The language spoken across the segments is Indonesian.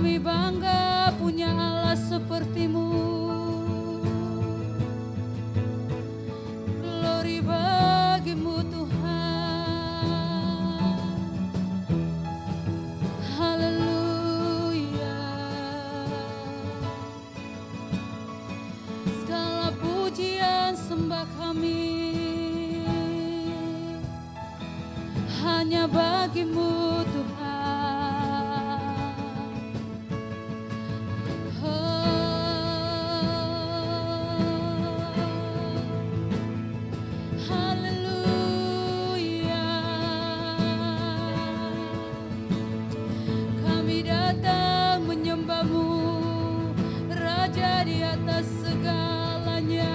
Kami bangga punya Allah seperti-Mu. Glory bagi-Mu Tuhan. Haleluya. Segala pujian sembah kami hanya bagi-Mu Tuhan. Haleluya. Kami datang menyembah-Mu, Raja di atas segalanya.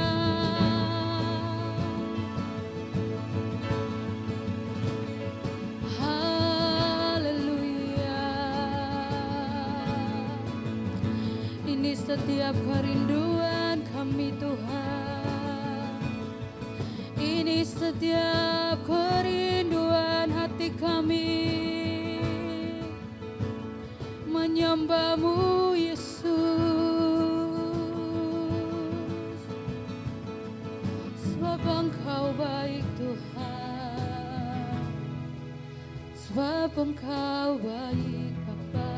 Ini setiap kerinduan kami Tuhan. Ini setiap kerinduan hati kami, menyembah-Mu Yesus. Sebab Engkau baik Tuhan, sebab Engkau baik Bapa.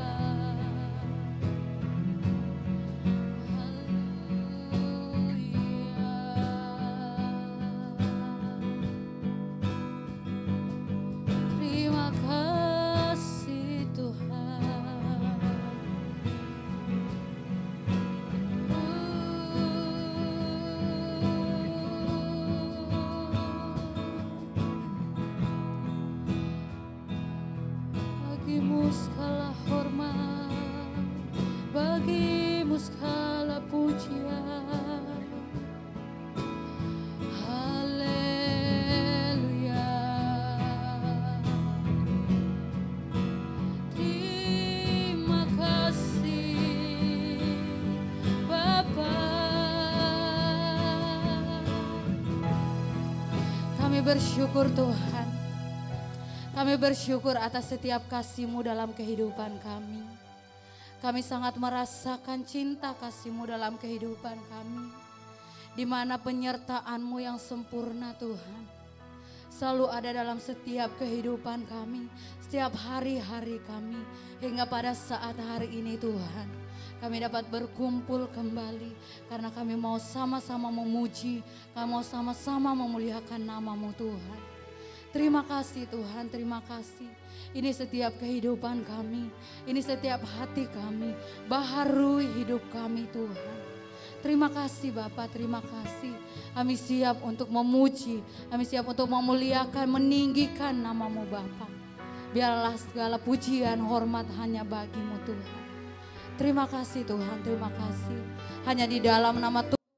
Bagimu segala hormat, bagimu segala pujian. Haleluya. Terima kasih Bapa. Kami bersyukur Tuhan. Kami bersyukur atas setiap kasih-Mu dalam kehidupan kami. Kami sangat merasakan cinta kasih-Mu dalam kehidupan kami. Di mana penyertaan-Mu yang sempurna Tuhan selalu ada dalam setiap kehidupan kami, setiap hari-hari kami. Hingga pada saat hari ini Tuhan, kami dapat berkumpul kembali karena kami mau sama-sama memuji, kami mau sama-sama memuliakan nama-Mu Tuhan. Terima kasih Tuhan, terima kasih. Ini setiap kehidupan kami, ini setiap hati kami, baharui hidup kami Tuhan. Terima kasih Bapa, terima kasih. Kami siap untuk memuji, kami siap untuk memuliakan, meninggikan nama-Mu Bapa. Biarlah segala pujian, hormat hanya bagi-Mu Tuhan. Terima kasih Tuhan, terima kasih. Hanya di dalam nama Tuhan.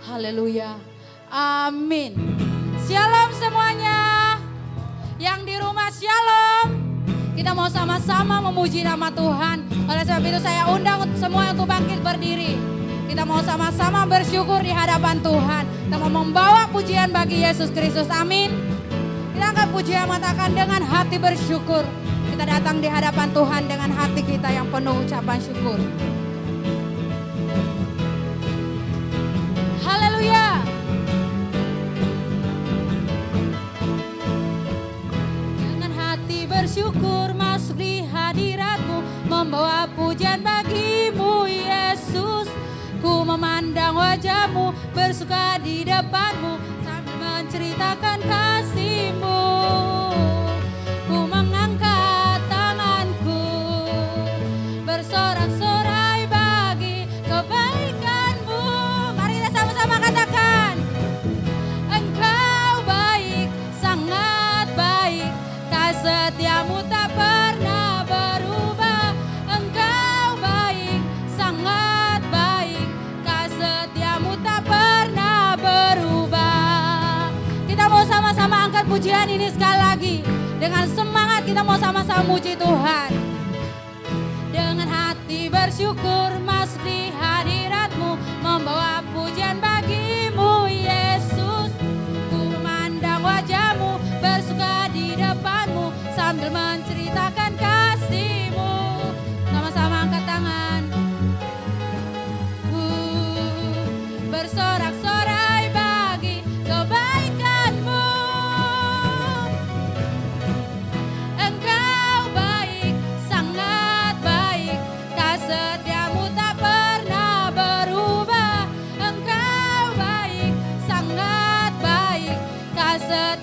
Haleluya, amin. Shalom semuanya. Yang di rumah shalom. Kita mau sama-sama memuji nama Tuhan. Oleh sebab itu saya undang semua untuk bangkit berdiri. Kita mau sama-sama bersyukur di hadapan Tuhan. Kita mau membawa pujian bagi Yesus Kristus. Amin. Kita angkat pujian, mengatakan dengan hati bersyukur. Kita datang di hadapan Tuhan dengan hati kita yang penuh ucapan syukur. Haleluya. Bersyukur masuk di hadirat-Mu, membawa pujian bagi-Mu Yesus. Ku memandang wajah-Mu, bersuka di depan-Mu, sambil menceritakan kasih-Mu. Ku mengangkat tanganku, bersorak-sorai bagi kebaikan-Mu. Mari kita sama-sama katakan, Engkau baik, sangat baik. Setiamu tak pernah berubah. Engkau baik, sangat baik. Setiamu tak pernah berubah. Kita mau sama-sama angkat pujian ini sekali lagi. Dengan semangat kita mau sama-sama muji Tuhan. Dengan hati bersyukur masuk di hadirat-Mu, membawa pujian bagi-Mu Yesus. Ku memandang wajah-Mu, bersuka di depan-Mu, sambil menceritakan kasih-Mu.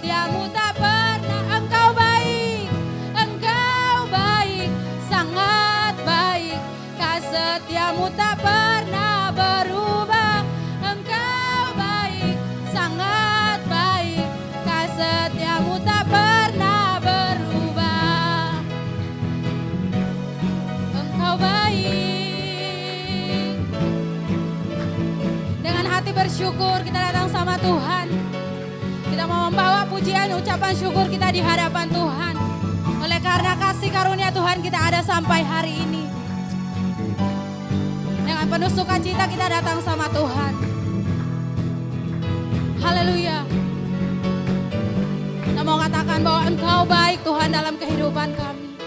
setiamu tak pernah. Engkau baik, sangat baik. Kasih setiamu tak pernah berubah. Engkau baik, sangat baik. Kasih setiamu tak pernah berubah. Engkau baik. Dengan hati bersyukur kita datang sama Tuhan. Kita mau membawa pujian ucapan syukur kita di hadapan Tuhan. Oleh karena kasih karunia Tuhan kita ada sampai hari ini. Dengan penuh sukacita kita datang sama Tuhan. Haleluya. Kita mau katakan bahwa Engkau baik Tuhan dalam kehidupan kami.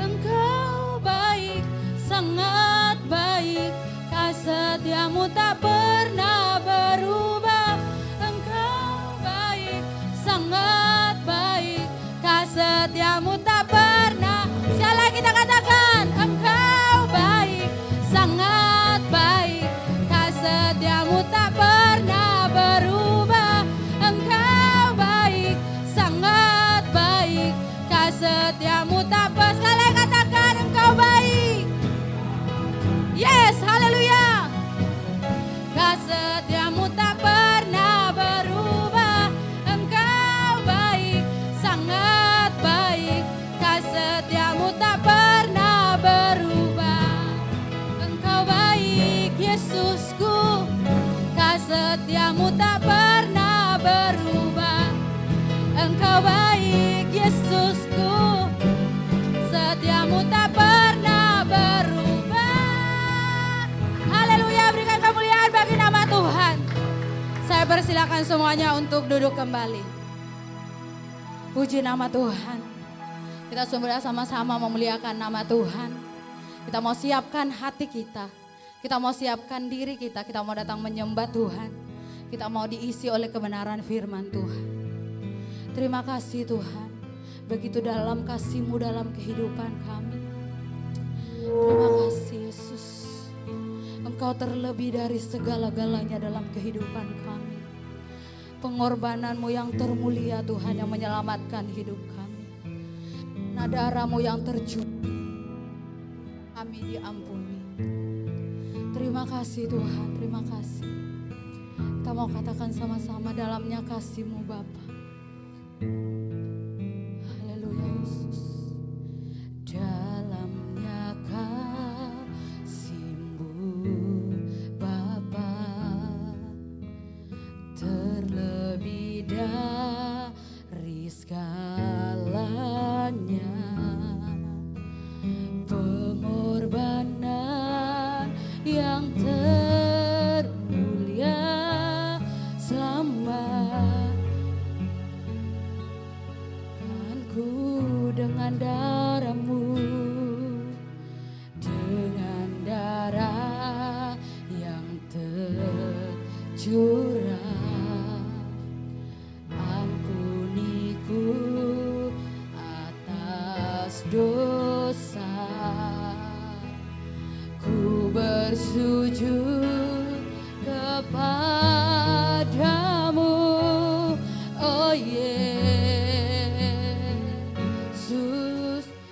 Engkau baik, sangat baik. Kasih setiamu tak pernah berubah. Engkau baik, sangat baik. Kasih setiamu tak pernah. Sekali lagi kita katakan, Engkau baik, sangat baik. Kasih setiamu tak pernah berubah. Engkau baik, sangat baik. Kasih setiamu tak pernah. Sekali lagi katakan, Engkau baik. Yes, haleluya. Kasih setiamu tak pernah berubah. Engkau baik, sangat baik. Kasih setiamu tak pernah berubah. Engkau baik, Yesusku. Kasih setiamu tak pernah berubah. Engkau baik, Yesusku. Setiamu tak pernah berubah. Haleluya, berikan kemuliaan bagi nama Tuhan. Saya persilakan semuanya untuk duduk kembali. Puji nama Tuhan. Kita semua sama-sama memuliakan nama Tuhan. Kita mau siapkan hati kita. Kita mau siapkan diri kita. Kita mau datang menyembah Tuhan. Kita mau diisi oleh kebenaran firman Tuhan. Terima kasih Tuhan. Begitu dalam kasih-Mu dalam kehidupan kami. Terima kasih Yesus. Engkau terlebih dari segala-galanya dalam kehidupan kami. Pengorbanan-Mu yang termulia Tuhan yang menyelamatkan hidup kami. Darah-Mu yang tercurah, kami diampuni. Terima kasih Tuhan, terima kasih. Kita mau katakan sama-sama dalamnya kasih-Mu Bapa. Haleluya Yesus. Dalamnya kasih-Mu Bapa, terlebih dari segalanya. Pengorbanan yang termulia selamatkanku dengan darah-Mu, dengan darah yang tercurah. Ampuniku atas dosa. Ku bersujud kepadamu, oh Yesus.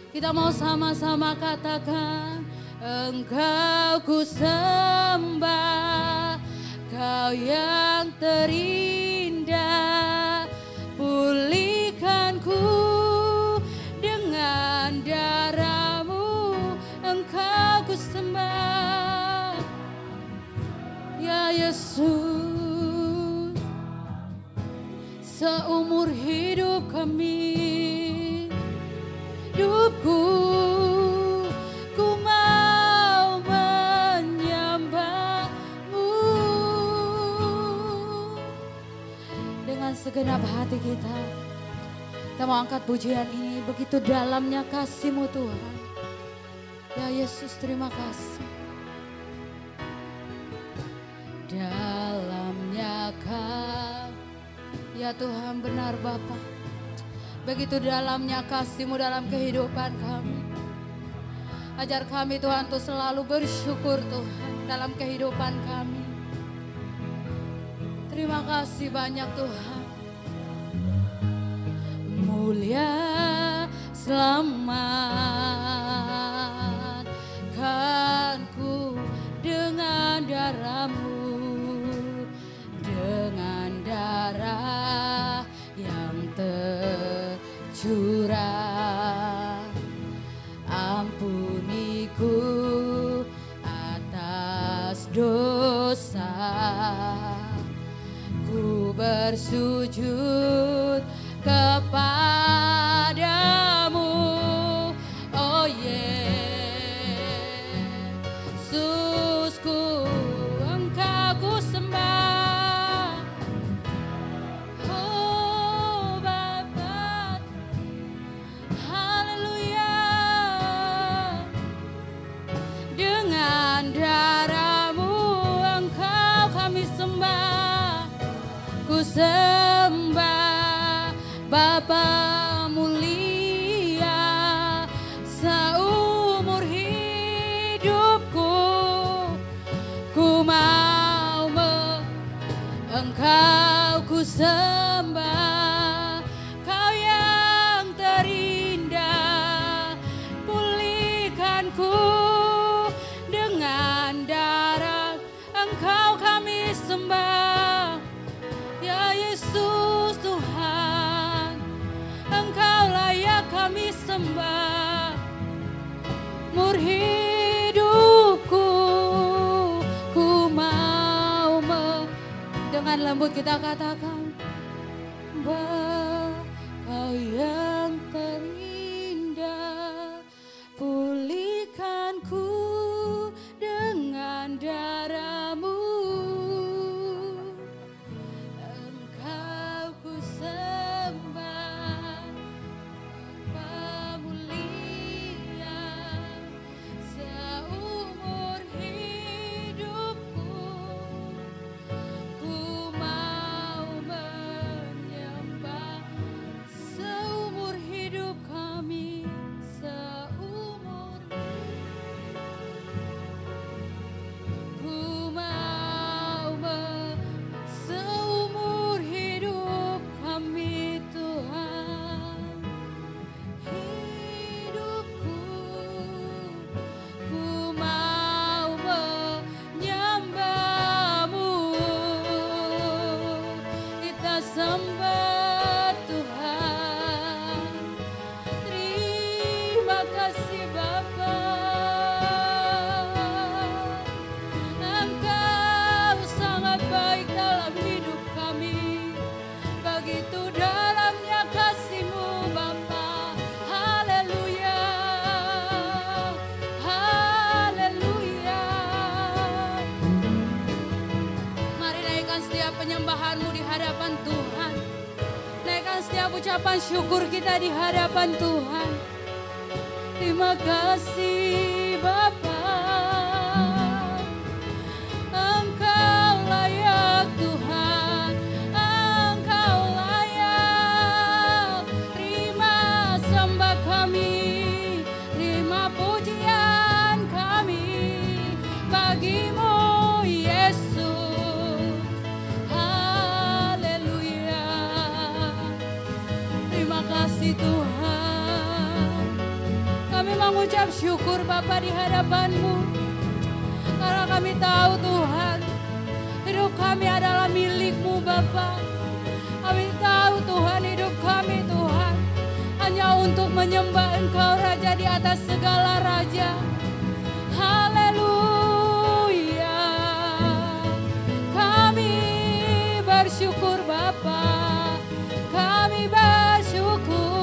Kita mau sama-sama katakan, Engkau ku sembah, Kau yang terindah. Pulihkanku dengan darah-Mu, Engkau ku sembah, ya Yesus. Seumur hidup kami, hidupku, ku mau menyembah-Mu. Dengan segenap hati kita mau angkat pujian ini. Begitu dalamnya kasih-Mu Tuhan. Ya Yesus, terima kasih. Dalamnya ya Tuhan, benar Bapa. Begitu dalamnya kasih-Mu dalam kehidupan kami. Ajar kami Tuhan untuk selalu bersyukur Tuhan dalam kehidupan kami. Terima kasih banyak Tuhan. selamatkanku dengan darah-Mu, dengan darah yang tercurah. Ampuniku atas dosa, ku bersujud kepadamu. Oh Yesusku, Engkau ku sembah. Oh Bapa, haleluya. Dengan darah-Mu Engkau kami sembah. Ku sembah Bapa mulia seumur hidupku. Ku mau Engkau ku sembah. Kau yang terindah, pulihkanku dengan darah Engkau kami sembah. Ya Yesus Tuhan, Engkau layak kami sembah. Mur hidupku, ku mau dengan lembut kita katakan, Kau yang terindah, pulihkanku dengan darah-Mu. Engkau ku sembah, Bapa mulia seumur hidupku. Ku mau menyembah seumur hidup kami, seumur ku mau seumur hidup kami Tuhan. Hidupku ku mau menyembah-Mu. Kita sembah Tuhan. Terima kasih Bapa. Engkau sangat baik dalam hidup kami. Begitu dalamnya kasih-Mu Bapa. Haleluya, haleluya. Mari naikkan setiap penyembahan-Mu di hadapan Tuhan. Naikkan setiap ucapan syukur kita di hadapan Tuhan. Terima kasih Bapa. Engkau layak Tuhan, Engkau layak. Terima sembah kami, terima pujian kami bagi-Mu Yesus. Haleluya. Terima kasih Tuhan. Kami mengucap syukur Bapa di hadapan-Mu. Karena kami tahu Tuhan, hidup kami adalah milik-Mu Bapa. Kami tahu Tuhan, hidup kami Tuhan hanya untuk menyembah Engkau Raja di atas segala raja. Haleluya. Kami bersyukur Bapa. Kami bersyukur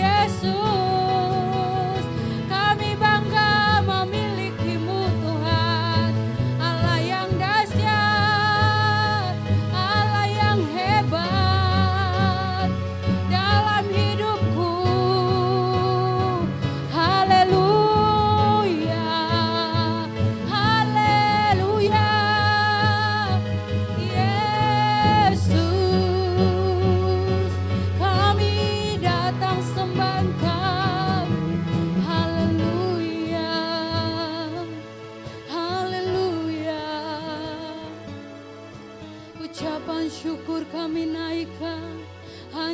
Yesus. Kami bangga memiliki-Mu Tuhan. Allah yang dahsyat, Allah yang hebat dalam hidupku. Haleluya.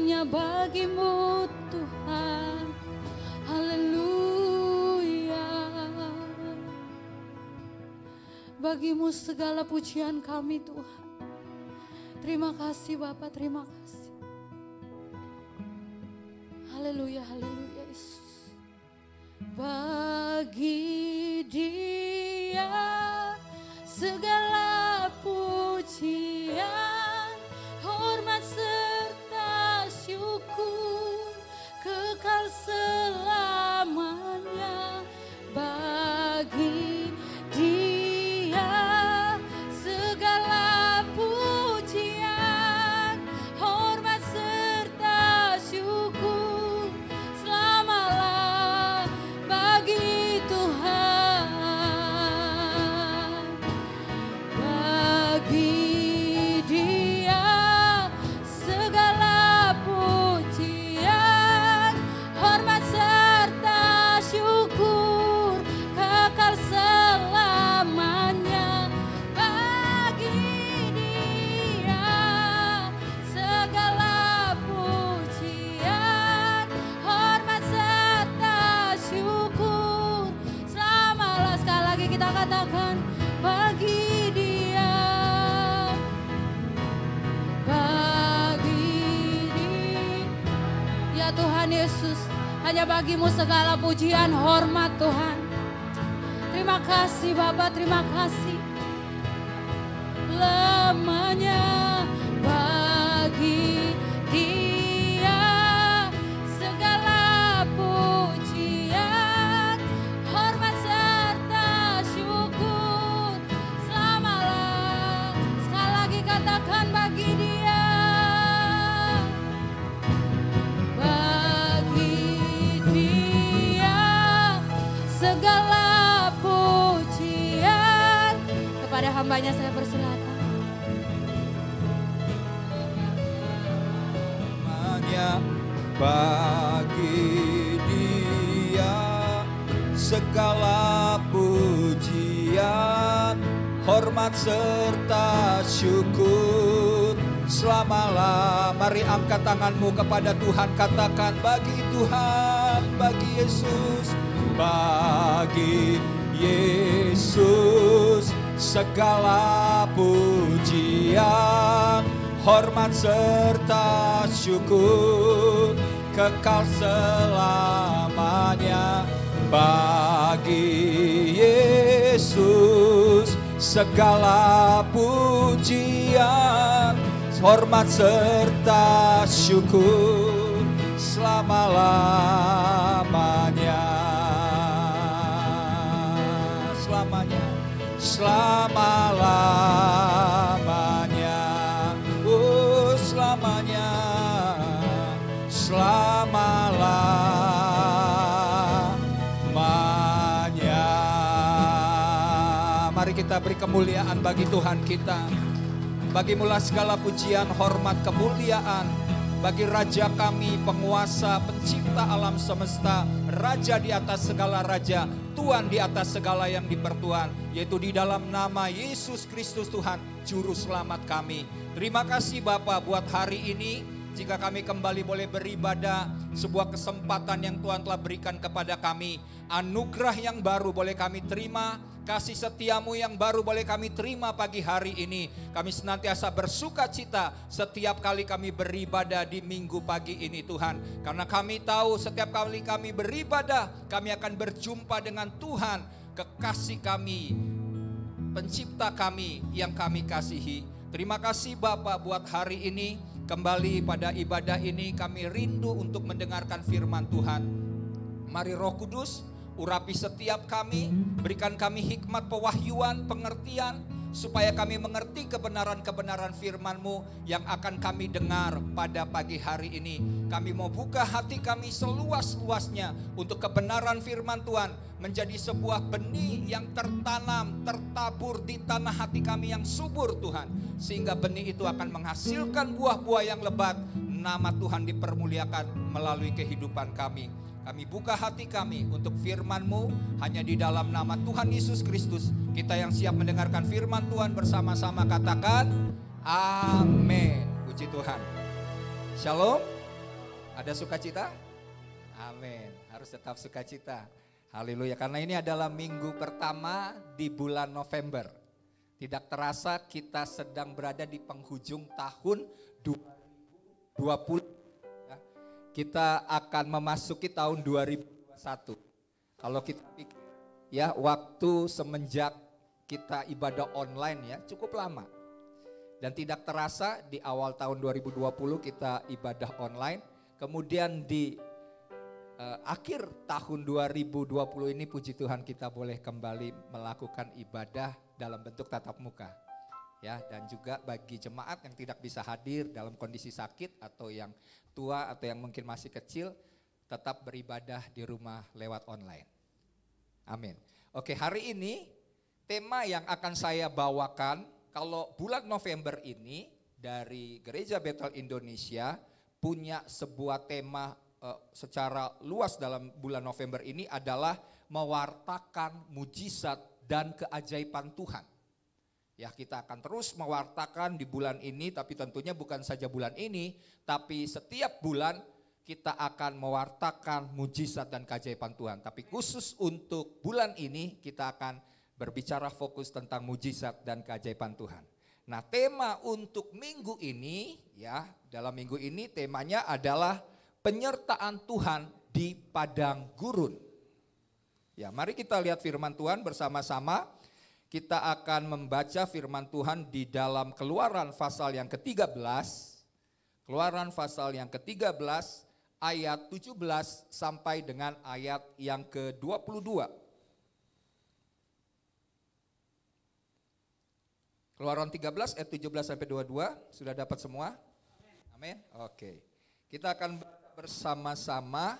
hanya bagimu Tuhan. Haleluya. Bagimu segala pujian kami Tuhan. Terima kasih Bapa, terima kasih. Haleluya, haleluya Yesus. Bagi Dia segala pujian, hormat serta syukur kekal selamanya. Bagi Dia segala pujian, hormat serta syukur selamalah bagi Tuhan. Bagi Dia segala pujian, hormat serta syukur kekal selamanya. Bagi Dia segala pujian, hormat serta syukur selamalah. Sekali lagi kita katakan, bagi Dia, bagi Dia. Ya Tuhan Yesus, hanya bagimu segala pujian, hormat Tuhan. Terima kasih Bapa, terima kasih. Lamanya bagi Dia segala pujian, hormat serta syukur selamalah. Sekali lagi katakan, bagi Dia, bagi Dia segala pujian. Kepada hambanya saya persilakan. Hanya bagi Dia segala pujian, hormat serta syukur selamalah. Mari angkat tanganmu kepada Tuhan, katakan, bagi Tuhan, bagi Yesus, bagi Yesus segala pujian, hormat serta syukur kekal selamanya. Bagi Yesus segala pujian, hormat serta syukur selama-lamanya. Selamanya, selama-lamanya, oh selamanya, selama-lamanya. Mari kita beri kemuliaan bagi Tuhan kita. Bagimulah segala pujian, hormat, kemuliaan bagi Raja kami, penguasa, pencipta alam semesta, Raja di atas segala raja, Tuhan di atas segala yang dipertuan, yaitu di dalam nama Yesus Kristus Tuhan, Juru Selamat kami. Terima kasih Bapa buat hari ini, jika kami kembali boleh beribadah, sebuah kesempatan yang Tuhan telah berikan kepada kami. Anugerah yang baru boleh kami terima, kasih setiamu yang baru boleh kami terima pagi hari ini. Kami senantiasa bersuka cita setiap kali kami beribadah di minggu pagi ini Tuhan. Karena kami tahu setiap kali kami beribadah, kami akan berjumpa dengan Tuhan, kekasih kami, pencipta kami yang kami kasihi. Terima kasih Bapa buat hari ini. Kembali pada ibadah ini kami rindu untuk mendengarkan firman Tuhan. Mari Roh Kudus urapi setiap kami, berikan kami hikmat pewahyuan, pengertian, supaya kami mengerti kebenaran-kebenaran firman-Mu yang akan kami dengar pada pagi hari ini. Kami mau buka hati kami seluas-luasnya untuk kebenaran firman Tuhan menjadi sebuah benih yang tertanam, tertabur di tanah hati kami yang subur Tuhan. Sehingga benih itu akan menghasilkan buah-buah yang lebat. Nama Tuhan dipermuliakan melalui kehidupan kami. Kami buka hati kami untuk firman-Mu hanya di dalam nama Tuhan Yesus Kristus. Kita yang siap mendengarkan firman Tuhan bersama-sama katakan amin. Puji Tuhan. Shalom. Ada sukacita? Amin. Harus tetap sukacita. Haleluya. Karena ini adalah minggu pertama di bulan November. Tidak terasa kita sedang berada di penghujung tahun 2020. Ya. Kita akan memasuki tahun 2021. Kalau kita pikir ya waktu semenjak kita ibadah online ya cukup lama. Dan tidak terasa di awal tahun 2020 kita ibadah online. Kemudian di akhir tahun 2020 ini puji Tuhan kita boleh kembali melakukan ibadah dalam bentuk tatap muka. Ya, dan juga bagi jemaat yang tidak bisa hadir dalam kondisi sakit atau yang tua atau yang mungkin masih kecil tetap beribadah di rumah lewat online. Amin. Oke, hari ini tema yang akan saya bawakan kalau bulan November ini dari Gereja Bethel Indonesia punya sebuah tema secara luas dalam bulan November ini adalah mewartakan mujizat dan keajaiban Tuhan. Ya, kita akan terus mewartakan di bulan ini, tapi tentunya bukan saja bulan ini, tapi setiap bulan kita akan mewartakan mujizat dan keajaiban Tuhan. Tapi khusus untuk bulan ini kita akan berbicara fokus tentang mujizat dan keajaiban Tuhan. Nah, tema untuk minggu ini ya, dalam minggu ini temanya adalah penyertaan Tuhan di padang gurun. Ya, mari kita lihat firman Tuhan bersama-sama. Kita akan membaca firman Tuhan di dalam Keluaran pasal yang ke-13. Keluaran pasal yang ke-13 ayat 17 sampai dengan ayat yang ke-22. Keluaran 13 ayat 17 sampai 22, sudah dapat semua? Amin. Oke. Kita akan bersama-sama,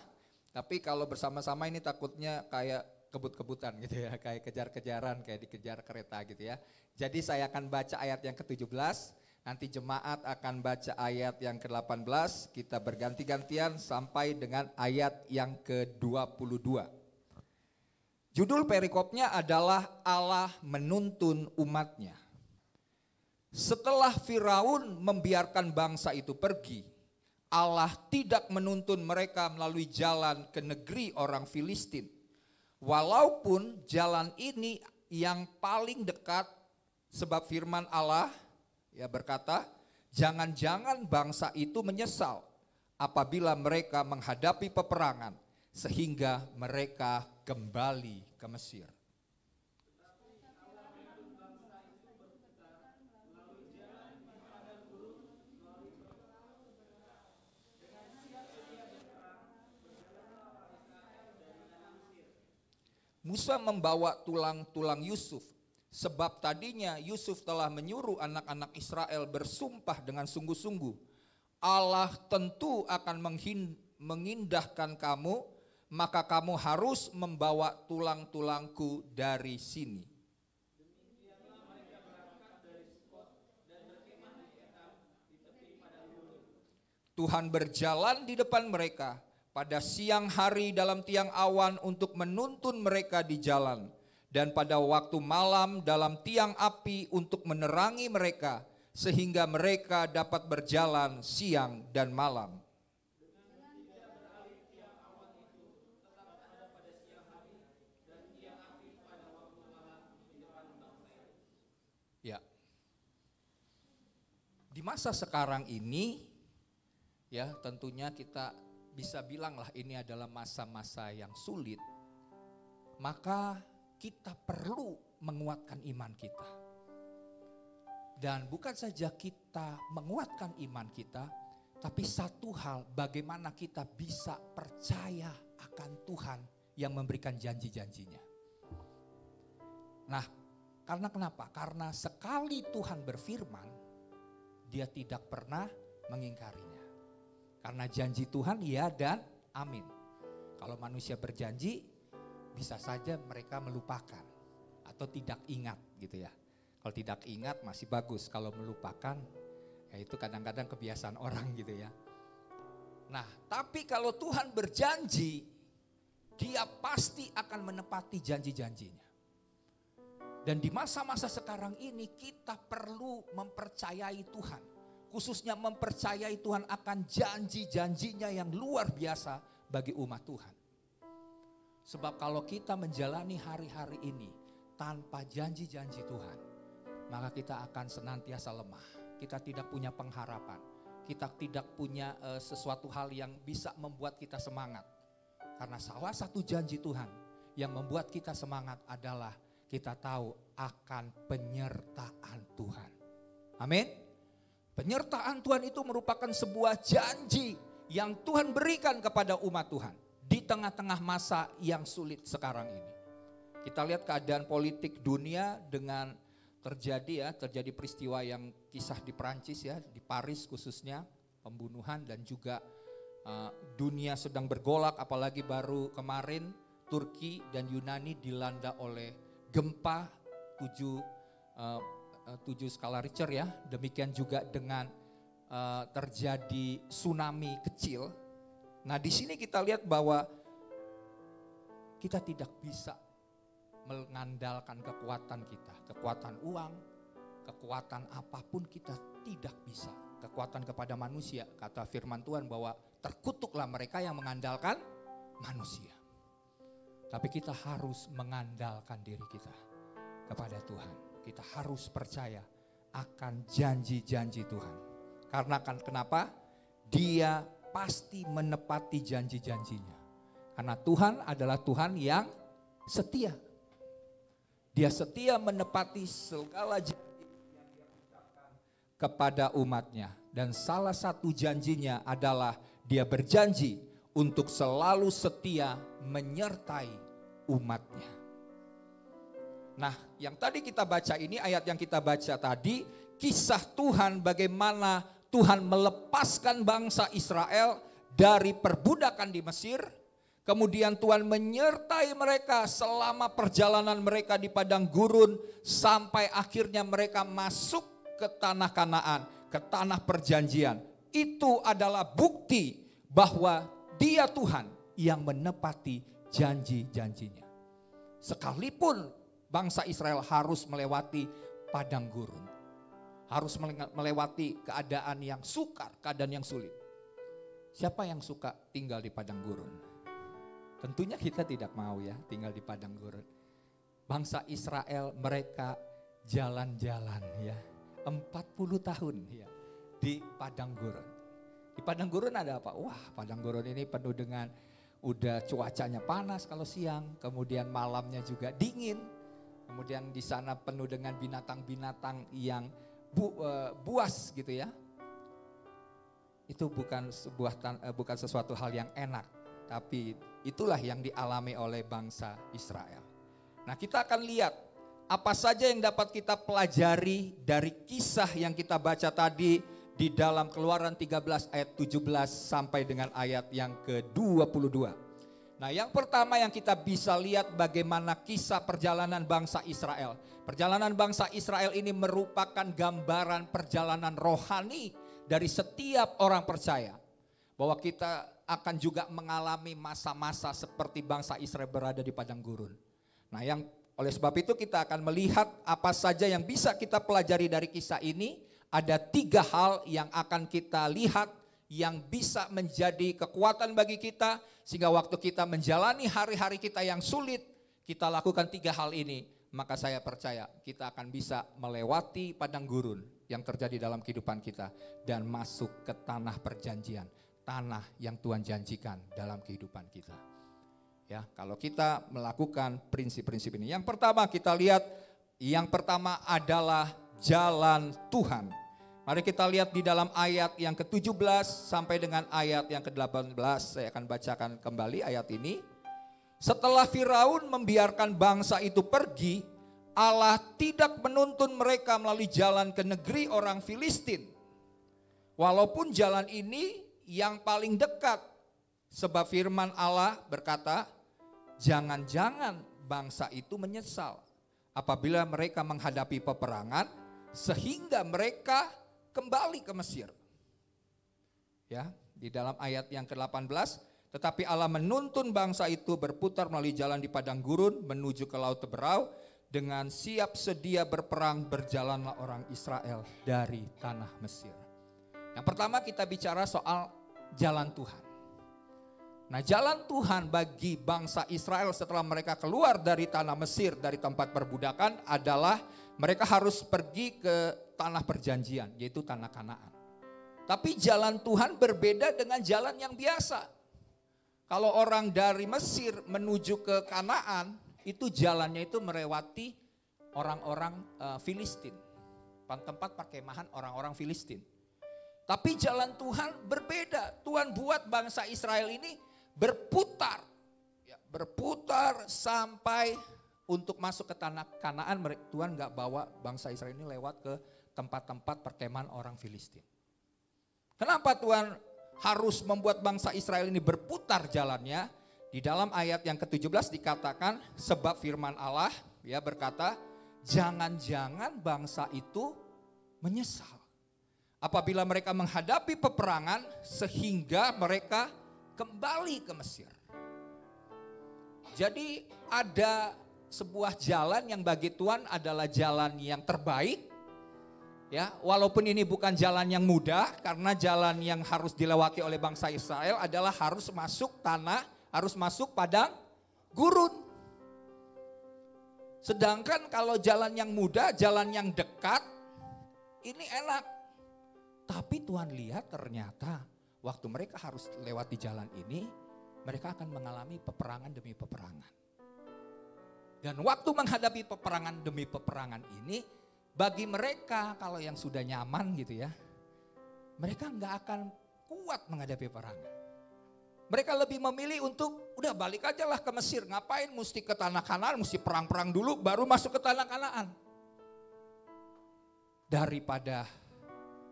tapi kalau bersama-sama ini takutnya kayak kebut-kebutan gitu ya, kayak kejar-kejaran, kayak dikejar kereta gitu ya. Jadi saya akan baca ayat yang ke-17, nanti jemaat akan baca ayat yang ke-18, kita berganti-gantian sampai dengan ayat yang ke-22. Judul perikopnya adalah Allah menuntun umatnya. Setelah Firaun membiarkan bangsa itu pergi, Allah tidak menuntun mereka melalui jalan ke negeri orang Filistin. Walaupun jalan ini yang paling dekat, sebab firman Allah ya berkata, jangan-jangan bangsa itu menyesal apabila mereka menghadapi peperangan sehingga mereka kembali ke Mesir. Musa membawa tulang-tulang Yusuf, sebab tadinya Yusuf telah menyuruh anak-anak Israel bersumpah dengan sungguh-sungguh, Allah tentu akan mengindahkan kamu, maka kamu harus membawa tulang-tulangku dari sini. Tuhan berjalan di depan mereka pada siang hari dalam tiang awan untuk menuntun mereka di jalan, dan pada waktu malam dalam tiang api untuk menerangi mereka, sehingga mereka dapat berjalan siang dan malam. Ya, di masa sekarang ini, ya tentunya kita bisa bilanglah ini adalah masa-masa yang sulit, maka kita perlu menguatkan iman kita. Dan bukan saja kita menguatkan iman kita, tapi satu hal, bagaimana kita bisa percaya akan Tuhan yang memberikan janji-janjinya. Nah, karena kenapa? Karena sekali Tuhan berfirman, Dia tidak pernah mengingkarinya. Karena janji Tuhan ya dan amin. Kalau manusia berjanji, bisa saja mereka melupakan atau tidak ingat gitu ya. Kalau tidak ingat masih bagus, kalau melupakan ya itu kadang-kadang kebiasaan orang gitu ya. Nah, tapi kalau Tuhan berjanji, Dia pasti akan menepati janji-janjinya. Dan di masa-masa sekarang ini kita perlu mempercayai Tuhan. khususnya mempercayai Tuhan akan janji-janjinya yang luar biasa bagi umat Tuhan. Sebab kalau kita menjalani hari-hari ini tanpa janji-janji Tuhan, maka kita akan senantiasa lemah. Kita tidak punya pengharapan. Kita tidak punya sesuatu hal yang bisa membuat kita semangat. Karena salah satu janji Tuhan yang membuat kita semangat adalah kita tahu akan penyertaan Tuhan. Amin. Penyertaan Tuhan itu merupakan sebuah janji yang Tuhan berikan kepada umat Tuhan di tengah-tengah masa yang sulit sekarang ini. Kita lihat keadaan politik dunia dengan terjadi peristiwa yang kisah di Perancis ya, di Paris khususnya, pembunuhan dan juga dunia sedang bergolak, apalagi baru kemarin Turki dan Yunani dilanda oleh gempa 7 skala Richter ya. Demikian juga dengan terjadi tsunami kecil. Nah, di sini kita lihat bahwa kita tidak bisa mengandalkan kekuatan kita, kekuatan uang, kekuatan apapun kita tidak bisa. Kekuatan kepada manusia, kata firman Tuhan bahwa terkutuklah mereka yang mengandalkan manusia. Tapi kita harus mengandalkan diri kita kepada Tuhan. Kita harus percaya akan janji-janji Tuhan. Karena kan kenapa? Dia pasti menepati janji-janjinya. Karena Tuhan adalah Tuhan yang setia. Dia setia menepati segala janji yang dia ucapkan kepada umatnya. Dan salah satu janjinya adalah dia berjanji untuk selalu setia menyertai umatnya. Nah, yang tadi kita baca ini, ayat yang kita baca tadi, kisah Tuhan bagaimana Tuhan melepaskan bangsa Israel dari perbudakan di Mesir. Kemudian Tuhan menyertai mereka selama perjalanan mereka di padang gurun sampai akhirnya mereka masuk ke tanah Kanaan, ke tanah perjanjian. Itu adalah bukti bahwa Dia Tuhan yang menepati janji-janjinya. Sekalipun bangsa Israel harus melewati padang gurun, harus melewati keadaan yang sukar, keadaan yang sulit. Siapa yang suka tinggal di padang gurun? Tentunya kita tidak mau ya tinggal di padang gurun. Bangsa Israel mereka jalan-jalan ya 40 tahun ya di padang gurun. Di padang gurun ada apa? Wah, padang gurun ini penuh dengan udah cuacanya panas kalau siang, kemudian malamnya juga dingin. Kemudian di sana penuh dengan binatang-binatang yang buas gitu ya. Itu bukan sesuatu hal yang enak, tapi itulah yang dialami oleh bangsa Israel. Nah, kita akan lihat apa saja yang dapat kita pelajari dari kisah yang kita baca tadi di dalam Keluaran 13 ayat 17 sampai dengan ayat yang ke-22. Nah, yang pertama yang kita bisa lihat bagaimana kisah perjalanan bangsa Israel. Perjalanan bangsa Israel ini merupakan gambaran perjalanan rohani dari setiap orang percaya. Bahwa kita akan juga mengalami masa-masa seperti bangsa Israel berada di padang gurun. Nah, oleh sebab itu kita akan melihat apa saja yang bisa kita pelajari dari kisah ini. Ada 3 hal yang akan kita lihat yang bisa menjadi kekuatan bagi kita. Sehingga waktu kita menjalani hari-hari kita yang sulit, kita lakukan 3 hal ini. Maka saya percaya kita akan bisa melewati padang gurun yang terjadi dalam kehidupan kita. Dan masuk ke tanah perjanjian. Tanah yang Tuhan janjikan dalam kehidupan kita. Ya, kalau kita melakukan prinsip-prinsip ini. Yang pertama kita lihat, yang pertama adalah jalan Tuhan. Mari kita lihat di dalam ayat yang ke-17 sampai dengan ayat yang ke-18. Saya akan bacakan kembali ayat ini. Setelah Firaun membiarkan bangsa itu pergi, Allah tidak menuntun mereka melalui jalan ke negeri orang Filistin. Walaupun jalan ini yang paling dekat. Sebab firman Allah berkata, jangan-jangan bangsa itu menyesal apabila mereka menghadapi peperangan sehingga mereka kembali ke Mesir. Ya, di dalam ayat yang ke-18, tetapi Allah menuntun bangsa itu berputar melalui jalan di padang gurun menuju ke laut Teberau, dengan siap sedia berperang berjalanlah orang Israel dari tanah Mesir. Yang pertama kita bicara soal jalan Tuhan. Nah, jalan Tuhan bagi bangsa Israel setelah mereka keluar dari tanah Mesir, dari tempat perbudakan adalah mereka harus pergi ke tanah perjanjian, yaitu tanah Kanaan. Tapi jalan Tuhan berbeda dengan jalan yang biasa. Kalau orang dari Mesir menuju ke Kanaan, itu jalannya itu melewati orang-orang Filistin. Tempat perkemahan orang-orang Filistin. Tapi jalan Tuhan berbeda. Tuhan buat bangsa Israel ini berputar. Ya, berputar sampai untuk masuk ke tanah Kanaan. Tuhan gak bawa bangsa Israel ini lewat ke tempat-tempat perkemahan orang Filistin. Kenapa Tuhan harus membuat bangsa Israel ini berputar jalannya? Di dalam ayat yang ke-17 dikatakan, sebab firman Allah ya berkata, jangan-jangan bangsa itu menyesal apabila mereka menghadapi peperangan sehingga mereka kembali ke Mesir. Jadi ada sebuah jalan yang bagi Tuhan adalah jalan yang terbaik. Ya, walaupun ini bukan jalan yang mudah, karena jalan yang harus dilewati oleh bangsa Israel adalah harus masuk padang gurun. Sedangkan kalau jalan yang mudah, jalan yang dekat, ini enak. Tapi Tuhan lihat ternyata waktu mereka harus lewati jalan ini, mereka akan mengalami peperangan demi peperangan. Dan waktu menghadapi peperangan demi peperangan ini, bagi mereka kalau yang sudah nyaman gitu ya, mereka nggak akan kuat menghadapi peperangan. Mereka lebih memilih untuk udah balik aja lah ke Mesir. Ngapain mesti ke tanah Kanaan, mesti perang-perang dulu baru masuk ke tanah Kanaan. Daripada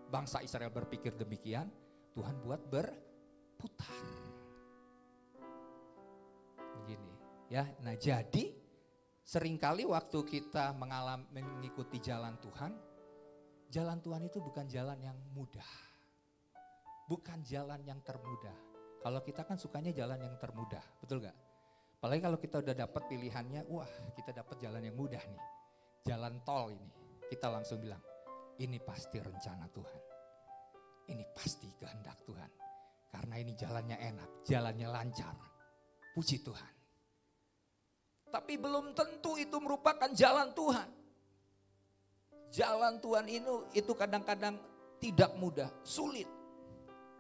bangsa Israel berpikir demikian, Tuhan buat berputar. Begini ya, nah jadi seringkali waktu kita mengikuti jalan Tuhan itu bukan jalan yang mudah. Bukan jalan yang termudah. Kalau kita kan sukanya jalan yang termudah, betul gak? Apalagi kalau kita udah dapat pilihannya, wah kita dapat jalan yang mudah nih. Jalan tol ini, kita langsung bilang, ini pasti rencana Tuhan. Ini pasti kehendak Tuhan. Karena ini jalannya enak, jalannya lancar. Puji Tuhan. Tapi belum tentu itu merupakan jalan Tuhan. Jalan Tuhan itu kadang-kadang tidak mudah, sulit.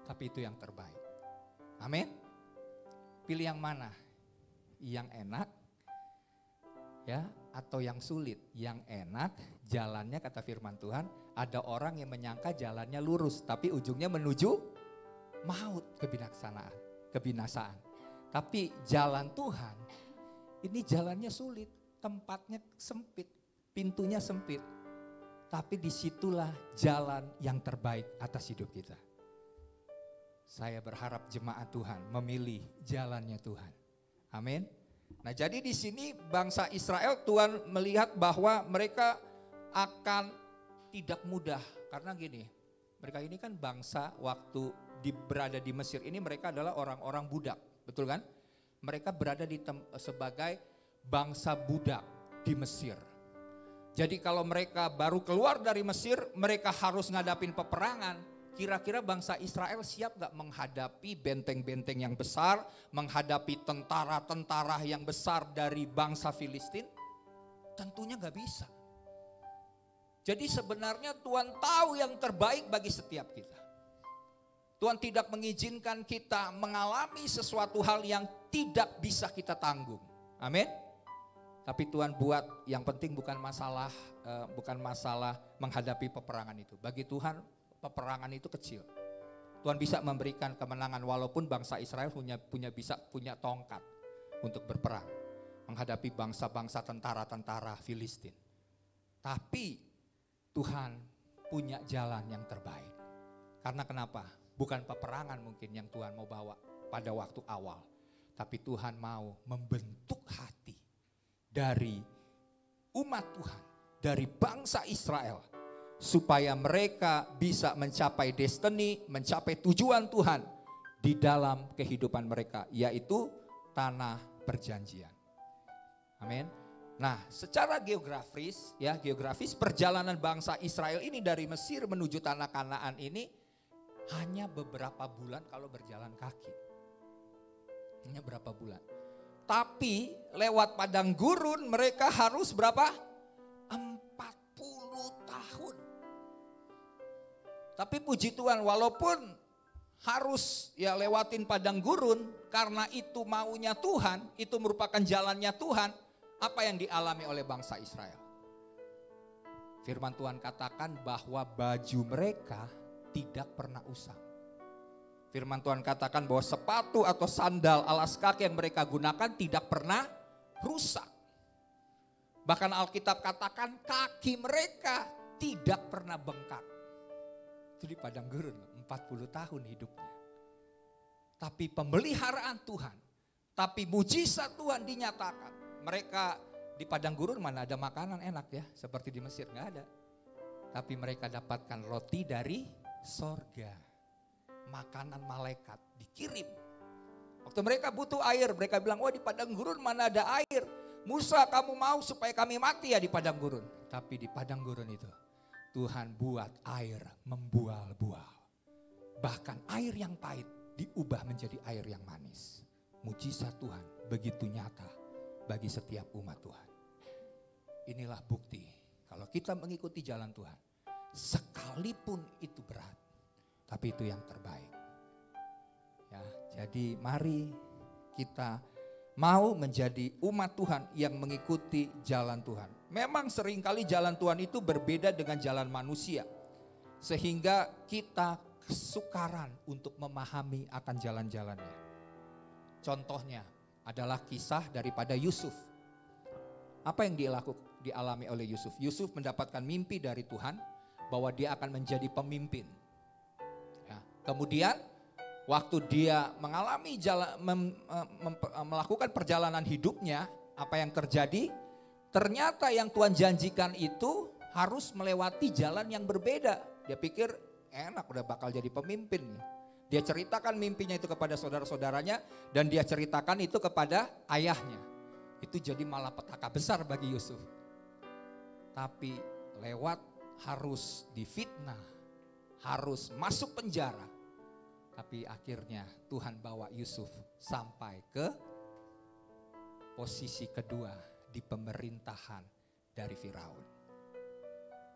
Tapi itu yang terbaik. Amin. Pilih yang mana? Yang enak ya atau yang sulit? Yang enak jalannya kata firman Tuhan, ada orang yang menyangka jalannya lurus tapi ujungnya menuju maut, kebinasaan. Tapi jalan Tuhan ini jalannya sulit, tempatnya sempit, pintunya sempit. Tapi disitulah jalan yang terbaik atas hidup kita. Saya berharap jemaat Tuhan memilih jalannya Tuhan. Amin. Nah jadi di sini bangsa Israel Tuhan melihat bahwa mereka akan tidak mudah. Karena gini, mereka ini kan bangsa waktu berada di Mesir ini mereka adalah orang-orang budak. Betul kan? Mereka berada sebagai bangsa budak di Mesir. Jadi kalau mereka baru keluar dari Mesir, mereka harus ngadapin peperangan. Kira-kira bangsa Israel siap gak menghadapi benteng-benteng yang besar, menghadapi tentara-tentara yang besar dari bangsa Filistin? Tentunya gak bisa. Jadi sebenarnya Tuhan tahu yang terbaik bagi setiap kita. Tuhan tidak mengizinkan kita mengalami sesuatu hal yang tidak bisa kita tanggung. Amin. Tapi Tuhan buat yang penting bukan masalah menghadapi peperangan itu. Bagi Tuhan peperangan itu kecil. Tuhan bisa memberikan kemenangan walaupun bangsa Israel punya tongkat untuk berperang menghadapi bangsa-bangsa tentara-tentara Filistin. Tapi Tuhan punya jalan yang terbaik. Karena kenapa? Bukan peperangan mungkin yang Tuhan mau bawa pada waktu awal. Tapi Tuhan mau membentuk hati dari umat Tuhan, dari bangsa Israel. Supaya mereka bisa mencapai destiny, mencapai tujuan Tuhan di dalam kehidupan mereka. Yaitu tanah perjanjian. Amin. Nah secara geografis perjalanan bangsa Israel ini dari Mesir menuju tanah Kanaan ini hanya beberapa bulan kalau berjalan kaki. Hanya berapa bulan. Tapi lewat padang gurun mereka harus berapa? 40 tahun. Tapi puji Tuhan, walaupun harus ya lewatin padang gurun, karena itu maunya Tuhan, itu merupakan jalannya Tuhan, apa yang dialami oleh bangsa Israel? Firman Tuhan katakan bahwa baju mereka tidak pernah usang. Firman Tuhan katakan bahwa sepatu atau sandal alas kaki yang mereka gunakan tidak pernah rusak. Bahkan Alkitab katakan kaki mereka tidak pernah bengkak. Itu di padang gurun 40 tahun hidupnya. Tapi pemeliharaan Tuhan, tapi mujizat Tuhan dinyatakan. Mereka di padang gurun mana ada makanan enak ya, seperti di Mesir, nggak ada. Tapi mereka dapatkan roti dari sorga. Makanan malaikat dikirim. Waktu mereka butuh air, mereka bilang, wah di padang gurun mana ada air. Musa, kamu mau supaya kami mati ya di padang gurun. Tapi di padang gurun itu Tuhan buat air membual-bual. Bahkan air yang pahit diubah menjadi air yang manis. Mujizat Tuhan begitu nyata bagi setiap umat Tuhan. Inilah bukti kalau kita mengikuti jalan Tuhan, sekalipun itu berat, tapi itu yang terbaik. Ya, jadi mari kita mau menjadi umat Tuhan yang mengikuti jalan Tuhan. Memang seringkali jalan Tuhan itu berbeda dengan jalan manusia. Sehingga kita kesukaran untuk memahami akan jalan-jalannya. Contohnya adalah kisah daripada Yusuf. Apa yang dialami oleh Yusuf? Yusuf mendapatkan mimpi dari Tuhan bahwa dia akan menjadi pemimpin. Ya, kemudian waktu dia mengalami melakukan perjalanan hidupnya, apa yang terjadi? Ternyata yang Tuhan janjikan itu harus melewati jalan yang berbeda. Dia pikir enak udah bakal jadi pemimpin nih. Dia ceritakan mimpinya itu kepada saudara-saudaranya dan dia ceritakan itu kepada ayahnya. Itu jadi malapetaka besar bagi Yusuf. Tapi lewat harus difitnah, harus masuk penjara. Tapi akhirnya Tuhan bawa Yusuf sampai ke posisi kedua di pemerintahan dari Firaun.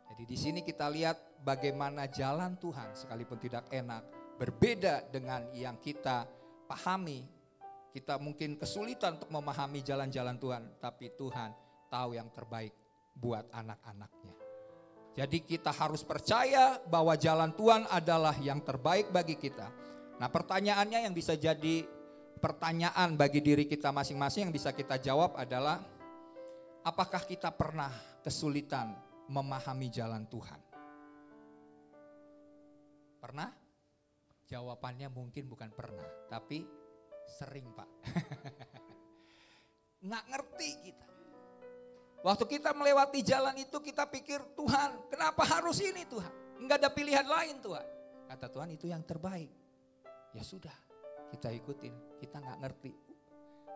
Jadi di sini kita lihat bagaimana jalan Tuhan sekalipun tidak enak, berbeda dengan yang kita pahami. Kita mungkin kesulitan untuk memahami jalan-jalan Tuhan, tapi Tuhan tahu yang terbaik buat anak-anaknya. Jadi kita harus percaya bahwa jalan Tuhan adalah yang terbaik bagi kita. Nah, pertanyaannya yang bisa jadi pertanyaan bagi diri kita masing-masing yang bisa kita jawab adalah, apakah kita pernah kesulitan memahami jalan Tuhan? Pernah? Jawabannya mungkin bukan pernah, tapi sering, Pak. Nggak ngerti kita. Waktu kita melewati jalan itu kita pikir, Tuhan kenapa harus ini Tuhan? Nggak ada pilihan lain Tuhan. Kata Tuhan itu yang terbaik. Ya sudah, kita ikutin, kita nggak ngerti.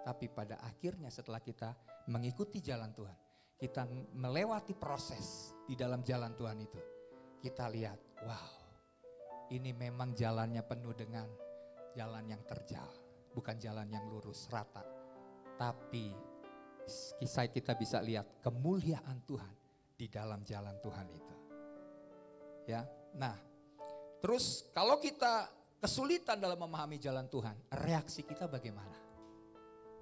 Tapi pada akhirnya setelah kita mengikuti jalan Tuhan, kita melewati proses di dalam jalan Tuhan itu. Kita lihat, wow, ini memang jalannya penuh dengan jalan yang terjal. Bukan jalan yang lurus, rata. Tapi kisah kita bisa lihat kemuliaan Tuhan di dalam jalan Tuhan itu. Ya, nah terus kalau kita kesulitan dalam memahami jalan Tuhan, reaksi kita bagaimana?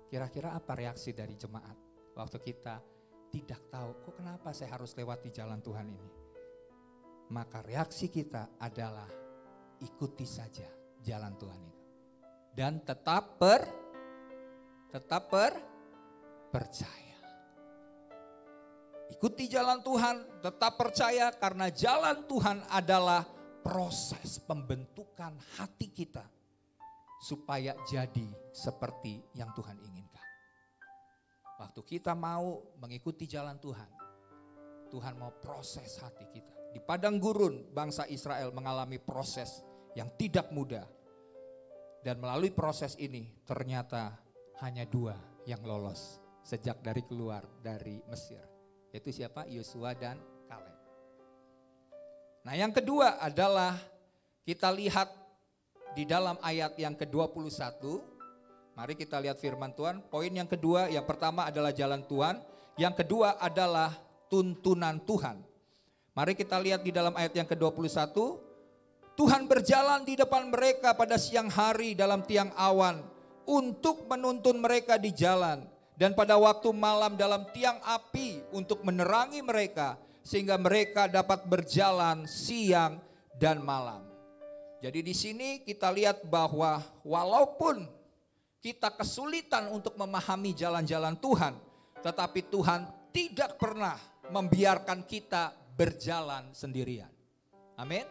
Kira-kira apa reaksi dari jemaat waktu kita tidak tahu, kok kenapa saya harus lewati jalan Tuhan ini? Maka reaksi kita adalah ikuti saja jalan Tuhan itu. Dan tetap percaya. Ikuti jalan Tuhan, tetap percaya karena jalan Tuhan adalah proses pembentukan hati kita supaya jadi seperti yang Tuhan inginkan. Waktu kita mau mengikuti jalan Tuhan, Tuhan mau proses hati kita. Di padang gurun bangsa Israel mengalami proses yang tidak mudah. Dan melalui proses ini ternyata hanya 2 yang lolos sejak dari keluar dari Mesir. Yaitu siapa? Yosua dan Kaleb. Nah yang kedua adalah kita lihat di dalam ayat yang ke-21. Mari kita lihat firman Tuhan. Poin yang kedua, yang pertama adalah jalan Tuhan. Yang kedua adalah tuntunan Tuhan. Mari kita lihat di dalam ayat yang ke-21. Tuhan berjalan di depan mereka pada siang hari dalam tiang awan untuk menuntun mereka di jalan. Dan pada waktu malam dalam tiang api untuk menerangi mereka. Sehingga mereka dapat berjalan siang dan malam. Jadi di sini kita lihat bahwa walaupun kita kesulitan untuk memahami jalan-jalan Tuhan, tetapi Tuhan tidak pernah membiarkan kita berjalan sendirian. Amin.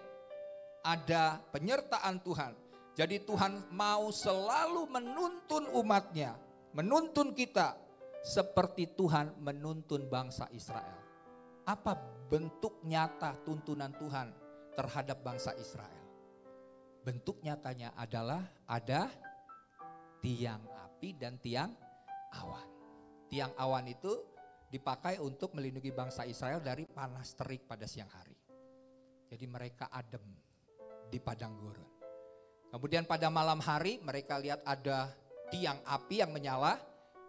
Ada penyertaan Tuhan. Jadi Tuhan mau selalu menuntun umatnya, menuntun kita seperti Tuhan menuntun bangsa Israel. Apa bentuk nyata tuntunan Tuhan terhadap bangsa Israel? Bentuk nyatanya adalah ada tiang api dan tiang awan. Tiang awan itu dipakai untuk melindungi bangsa Israel dari panas terik pada siang hari. Jadi mereka adem di padang gurun. Kemudian pada malam hari mereka lihat ada tiang api yang menyala.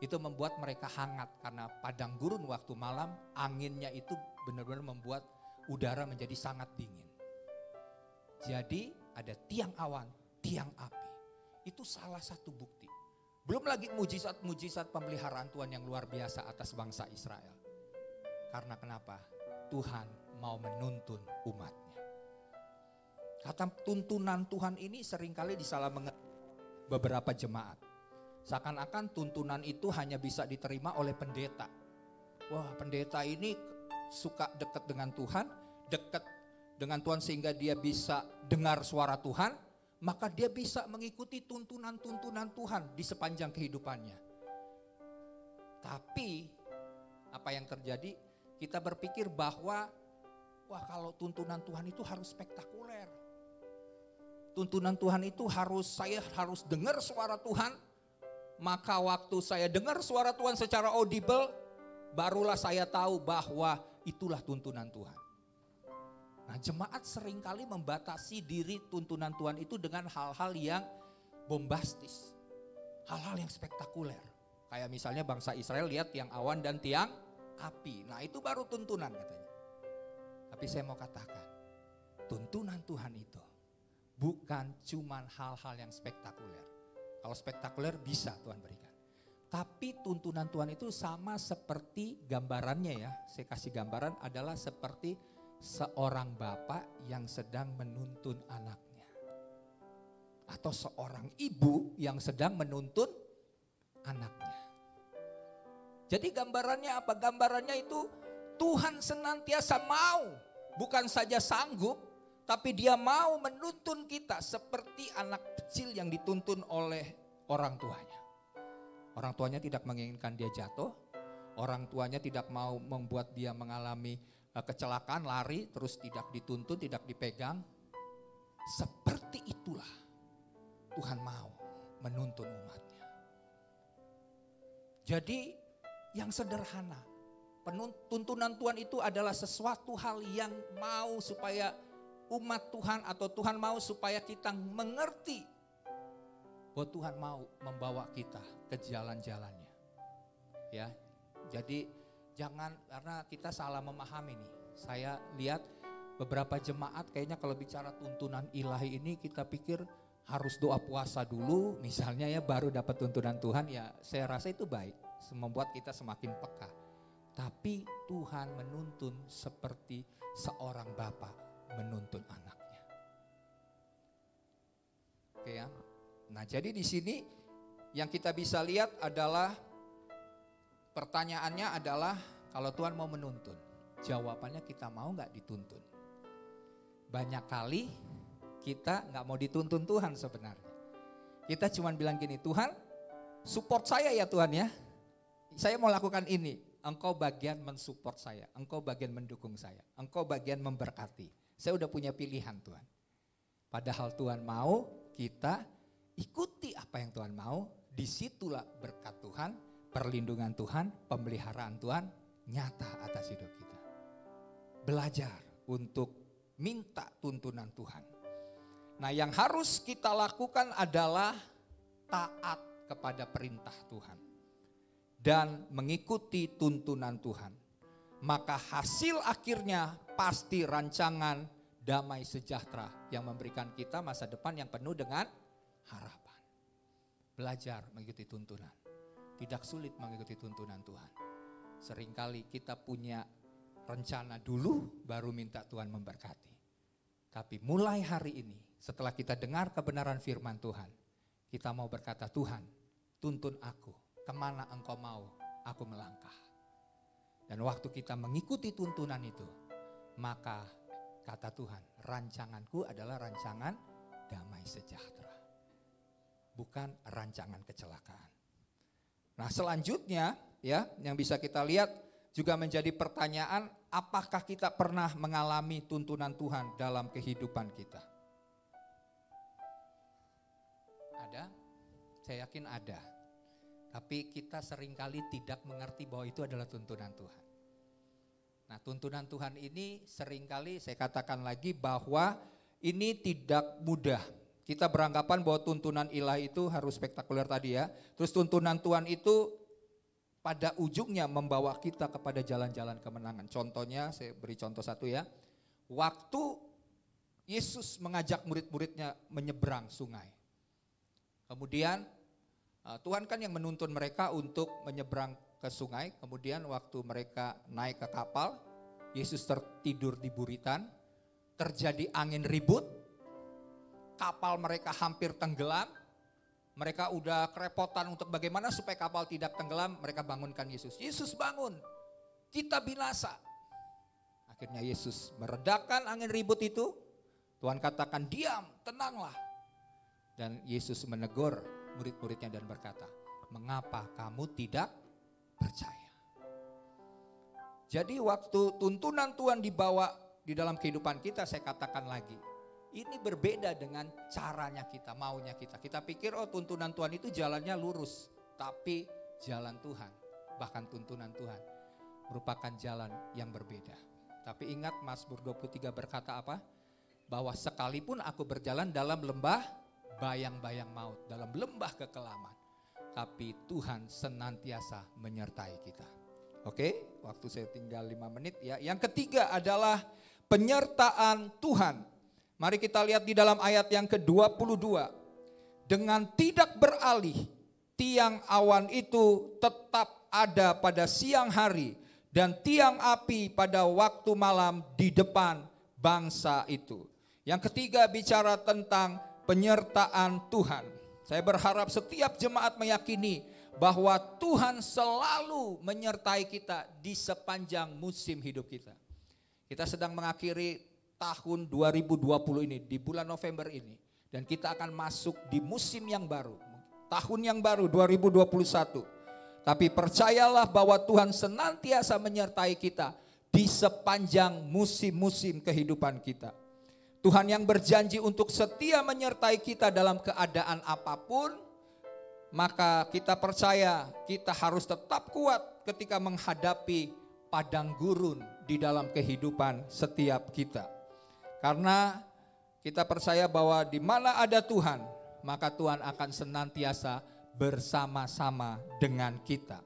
Itu membuat mereka hangat karena padang gurun waktu malam anginnya itu benar-benar membuat udara menjadi sangat dingin. Jadi ada tiang awan, tiang api. Itu salah satu bukti. Belum lagi mujizat-mujizat pemeliharaan Tuhan yang luar biasa atas bangsa Israel. Karena kenapa? Tuhan mau menuntun umatnya. Kata tuntunan Tuhan ini seringkali disalah mengerti beberapa jemaat. Seakan-akan tuntunan itu hanya bisa diterima oleh pendeta. Wah, pendeta ini suka dekat dengan Tuhan, dekat dengan Tuhan sehingga dia bisa dengar suara Tuhan, maka dia bisa mengikuti tuntunan-tuntunan Tuhan di sepanjang kehidupannya. Tapi apa yang terjadi? Kita berpikir bahwa wah, kalau tuntunan Tuhan itu harus spektakuler. Tuntunan Tuhan itu saya harus dengar suara Tuhan. Maka waktu saya dengar suara Tuhan secara audible, barulah saya tahu bahwa itulah tuntunan Tuhan. Nah, jemaat seringkali membatasi diri tuntunan Tuhan itu dengan hal-hal yang bombastis. Hal-hal yang spektakuler. Kayak misalnya bangsa Israel lihat tiang awan dan tiang api. Nah, itu baru tuntunan katanya. Tapi saya mau katakan, tuntunan Tuhan itu bukan cuma hal-hal yang spektakuler. Kalau spektakuler bisa Tuhan berikan. Tapi tuntunan Tuhan itu sama seperti gambarannya ya. Saya kasih gambaran adalah seperti seorang bapak yang sedang menuntun anaknya. Atau seorang ibu yang sedang menuntun anaknya. Jadi gambarannya apa? Gambarannya itu Tuhan senantiasa mau, bukan saja sanggup, tapi dia mau menuntun kita seperti anak kecil yang dituntun oleh orang tuanya. Orang tuanya tidak menginginkan dia jatuh. Orang tuanya tidak mau membuat dia mengalami kecelakaan, lari, terus tidak dituntun, tidak dipegang. Seperti itulah Tuhan mau menuntun umatnya. Jadi yang sederhana, tuntunan Tuhan itu adalah sesuatu hal yang mau supaya umat Tuhan atau Tuhan mau supaya kita mengerti bahwa Tuhan mau membawa kita ke jalan-jalannya. Ya, jadi jangan karena kita salah memahami nih. Saya lihat beberapa jemaat kayaknya kalau bicara tuntunan ilahi ini kita pikir harus doa puasa dulu misalnya ya baru dapat tuntunan Tuhan ya. Saya rasa itu baik, membuat kita semakin peka. Tapi Tuhan menuntun seperti seorang bapa menuntun anaknya. Oke ya. Nah, jadi di sini yang kita bisa lihat adalah pertanyaannya adalah kalau Tuhan mau menuntun, jawabannya kita mau nggak dituntun? Banyak kali kita nggak mau dituntun Tuhan sebenarnya. Kita cuma bilang gini, Tuhan support saya ya Tuhan ya. Saya mau lakukan ini. Engkau bagian mensupport saya, engkau bagian mendukung saya, engkau bagian memberkati. Saya udah punya pilihan Tuhan. Padahal Tuhan mau kita ikuti apa yang Tuhan mau. Disitulah berkat Tuhan, perlindungan Tuhan, pemeliharaan Tuhan nyata atas hidup kita. Belajar untuk minta tuntunan Tuhan. Nah, yang harus kita lakukan adalah taat kepada perintah Tuhan dan mengikuti tuntunan Tuhan. Maka hasil akhirnya pasti rancangan damai sejahtera yang memberikan kita masa depan yang penuh dengan harapan. Belajar mengikuti tuntunan. Tidak sulit mengikuti tuntunan Tuhan. Seringkali kita punya rencana dulu baru minta Tuhan memberkati. Tapi mulai hari ini setelah kita dengar kebenaran firman Tuhan, kita mau berkata, Tuhan tuntun aku, kemana engkau mau aku melangkah. Dan waktu kita mengikuti tuntunan itu, maka kata Tuhan, rancanganku adalah rancangan damai sejahtera. Bukan rancangan kecelakaan. Nah, selanjutnya ya yang bisa kita lihat juga menjadi pertanyaan, apakah kita pernah mengalami tuntunan Tuhan dalam kehidupan kita? Ada? Saya yakin ada. Tapi kita seringkali tidak mengerti bahwa itu adalah tuntunan Tuhan. Nah, tuntunan Tuhan ini seringkali saya katakan lagi bahwa ini tidak mudah. Kita beranggapan bahwa tuntunan ilahi itu harus spektakuler tadi ya. Terus tuntunan Tuhan itu pada ujungnya membawa kita kepada jalan-jalan kemenangan. Contohnya, saya beri contoh satu ya. Waktu Yesus mengajak murid-muridnya menyeberang sungai. Kemudian Tuhan kan yang menuntun mereka untuk menyeberang ke sungai. Kemudian waktu mereka naik ke kapal, Yesus tertidur di buritan. Terjadi angin ribut. Kapal mereka hampir tenggelam. Mereka udah kerepotan untuk bagaimana supaya kapal tidak tenggelam. Mereka bangunkan Yesus. Yesus bangun, kita binasa. Akhirnya Yesus meredakan angin ribut itu. Tuhan katakan diam, tenanglah. Dan Yesus menegur murid-muridnya dan berkata, mengapa kamu tidak percaya? Jadi waktu tuntunan Tuhan dibawa di dalam kehidupan kita, saya katakan lagi, ini berbeda dengan caranya kita, maunya kita. Kita pikir tuntunan Tuhan itu jalannya lurus. Tapi jalan Tuhan, bahkan tuntunan Tuhan merupakan jalan yang berbeda. Tapi ingat Mazmur 23 berkata apa? Bahwa sekalipun aku berjalan dalam lembah bayang-bayang maut, dalam lembah kekelaman, tapi Tuhan senantiasa menyertai kita. Oke, waktu saya tinggal 5 menit ya. Yang ketiga adalah penyertaan Tuhan. Mari kita lihat di dalam ayat yang ke-22. Dengan tidak beralih, tiang awan itu tetap ada pada siang hari dan tiang api pada waktu malam di depan bangsa itu. Yang ketiga bicara tentang penyertaan Tuhan. Saya berharap setiap jemaat meyakini bahwa Tuhan selalu menyertai kita di sepanjang musim hidup kita. Kita sedang mengakhiri tahun 2020 ini, di bulan November ini. Dan kita akan masuk di musim yang baru, tahun yang baru 2021. Tapi percayalah bahwa Tuhan senantiasa menyertai kita di sepanjang musim-musim kehidupan kita. Tuhan yang berjanji untuk setia menyertai kita dalam keadaan apapun, maka kita percaya kita harus tetap kuat ketika menghadapi padang gurun di dalam kehidupan setiap kita. Karena kita percaya bahwa di mana ada Tuhan, maka Tuhan akan senantiasa bersama-sama dengan kita.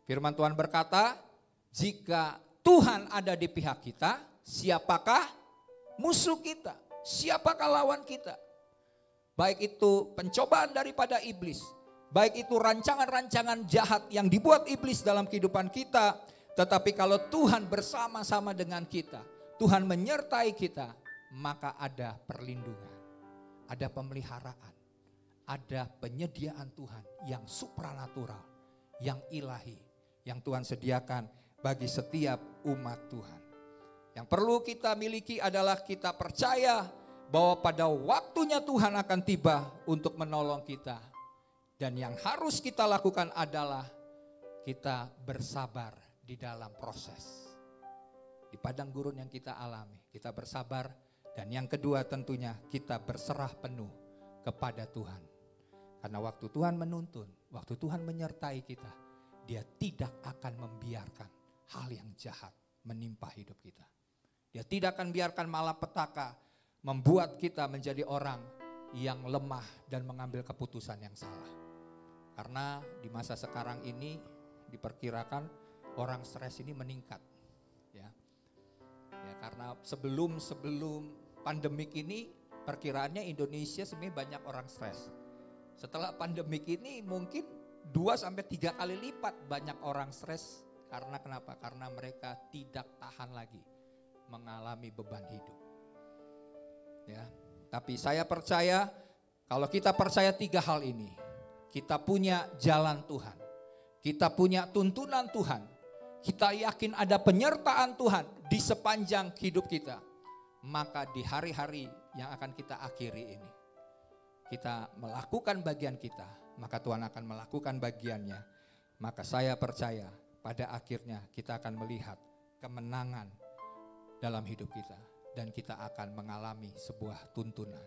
Firman Tuhan berkata, jika Tuhan ada di pihak kita, siapakah musuh kita? Siapakah lawan kita? Baik itu pencobaan daripada iblis, baik itu rancangan-rancangan jahat yang dibuat iblis dalam kehidupan kita. Tetapi kalau Tuhan bersama-sama dengan kita, Tuhan menyertai kita, maka ada perlindungan, ada pemeliharaan, ada penyediaan Tuhan yang supranatural, yang ilahi, yang Tuhan sediakan bagi setiap umat Tuhan. Yang perlu kita miliki adalah kita percaya bahwa pada waktunya Tuhan akan tiba untuk menolong kita. Dan yang harus kita lakukan adalah kita bersabar di dalam proses. Di padang gurun yang kita alami, kita bersabar. Dan yang kedua tentunya kita berserah penuh kepada Tuhan. Karena waktu Tuhan menuntun, waktu Tuhan menyertai kita, Dia tidak akan membiarkan hal yang jahat menimpa hidup kita. Dia tidak akan biarkan malapetaka membuat kita menjadi orang yang lemah dan mengambil keputusan yang salah. Karena di masa sekarang ini diperkirakan orang stres ini meningkat. Ya, karena sebelum pandemik ini perkiraannya Indonesia sebenarnya banyak orang stres. Setelah pandemik ini mungkin 2-3 kali lipat banyak orang stres. Karena kenapa? Karena mereka tidak tahan lagi mengalami beban hidup. Ya, tapi saya percaya kalau kita percaya 3 hal ini, kita punya jalan Tuhan, kita punya tuntunan Tuhan, kita yakin ada penyertaan Tuhan di sepanjang hidup kita, maka di hari-hari yang akan kita akhiri ini, kita melakukan bagian kita, maka Tuhan akan melakukan bagiannya. Maka saya percaya pada akhirnya kita akan melihat kemenangan dalam hidup kita. Dan kita akan mengalami sebuah tuntunan.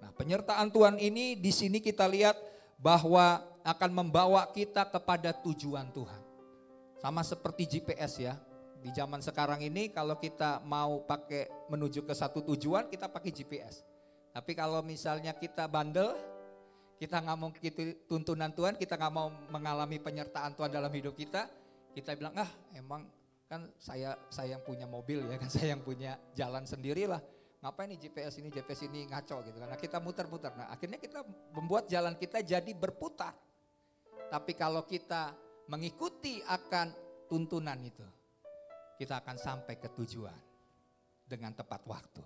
Nah, penyertaan Tuhan ini di sini kita lihat bahwa akan membawa kita kepada tujuan Tuhan. Sama seperti GPS ya. Di zaman sekarang ini kalau kita mau pakai menuju ke satu tujuan, kita pakai GPS. Tapi kalau misalnya kita bandel, kita nggak mau tuntunan Tuhan, kita nggak mau mengalami penyertaan Tuhan dalam hidup kita bilang emang kan saya yang punya mobil ya kan, saya yang punya jalan sendirilah. Ngapain nih GPS ini ngaco gitu. Karena kita muter-muter. Nah akhirnya kita membuat jalan kita jadi berputar. Tapi kalau kita mengikuti akan tuntunan itu, kita akan sampai ke tujuan dengan tepat waktu.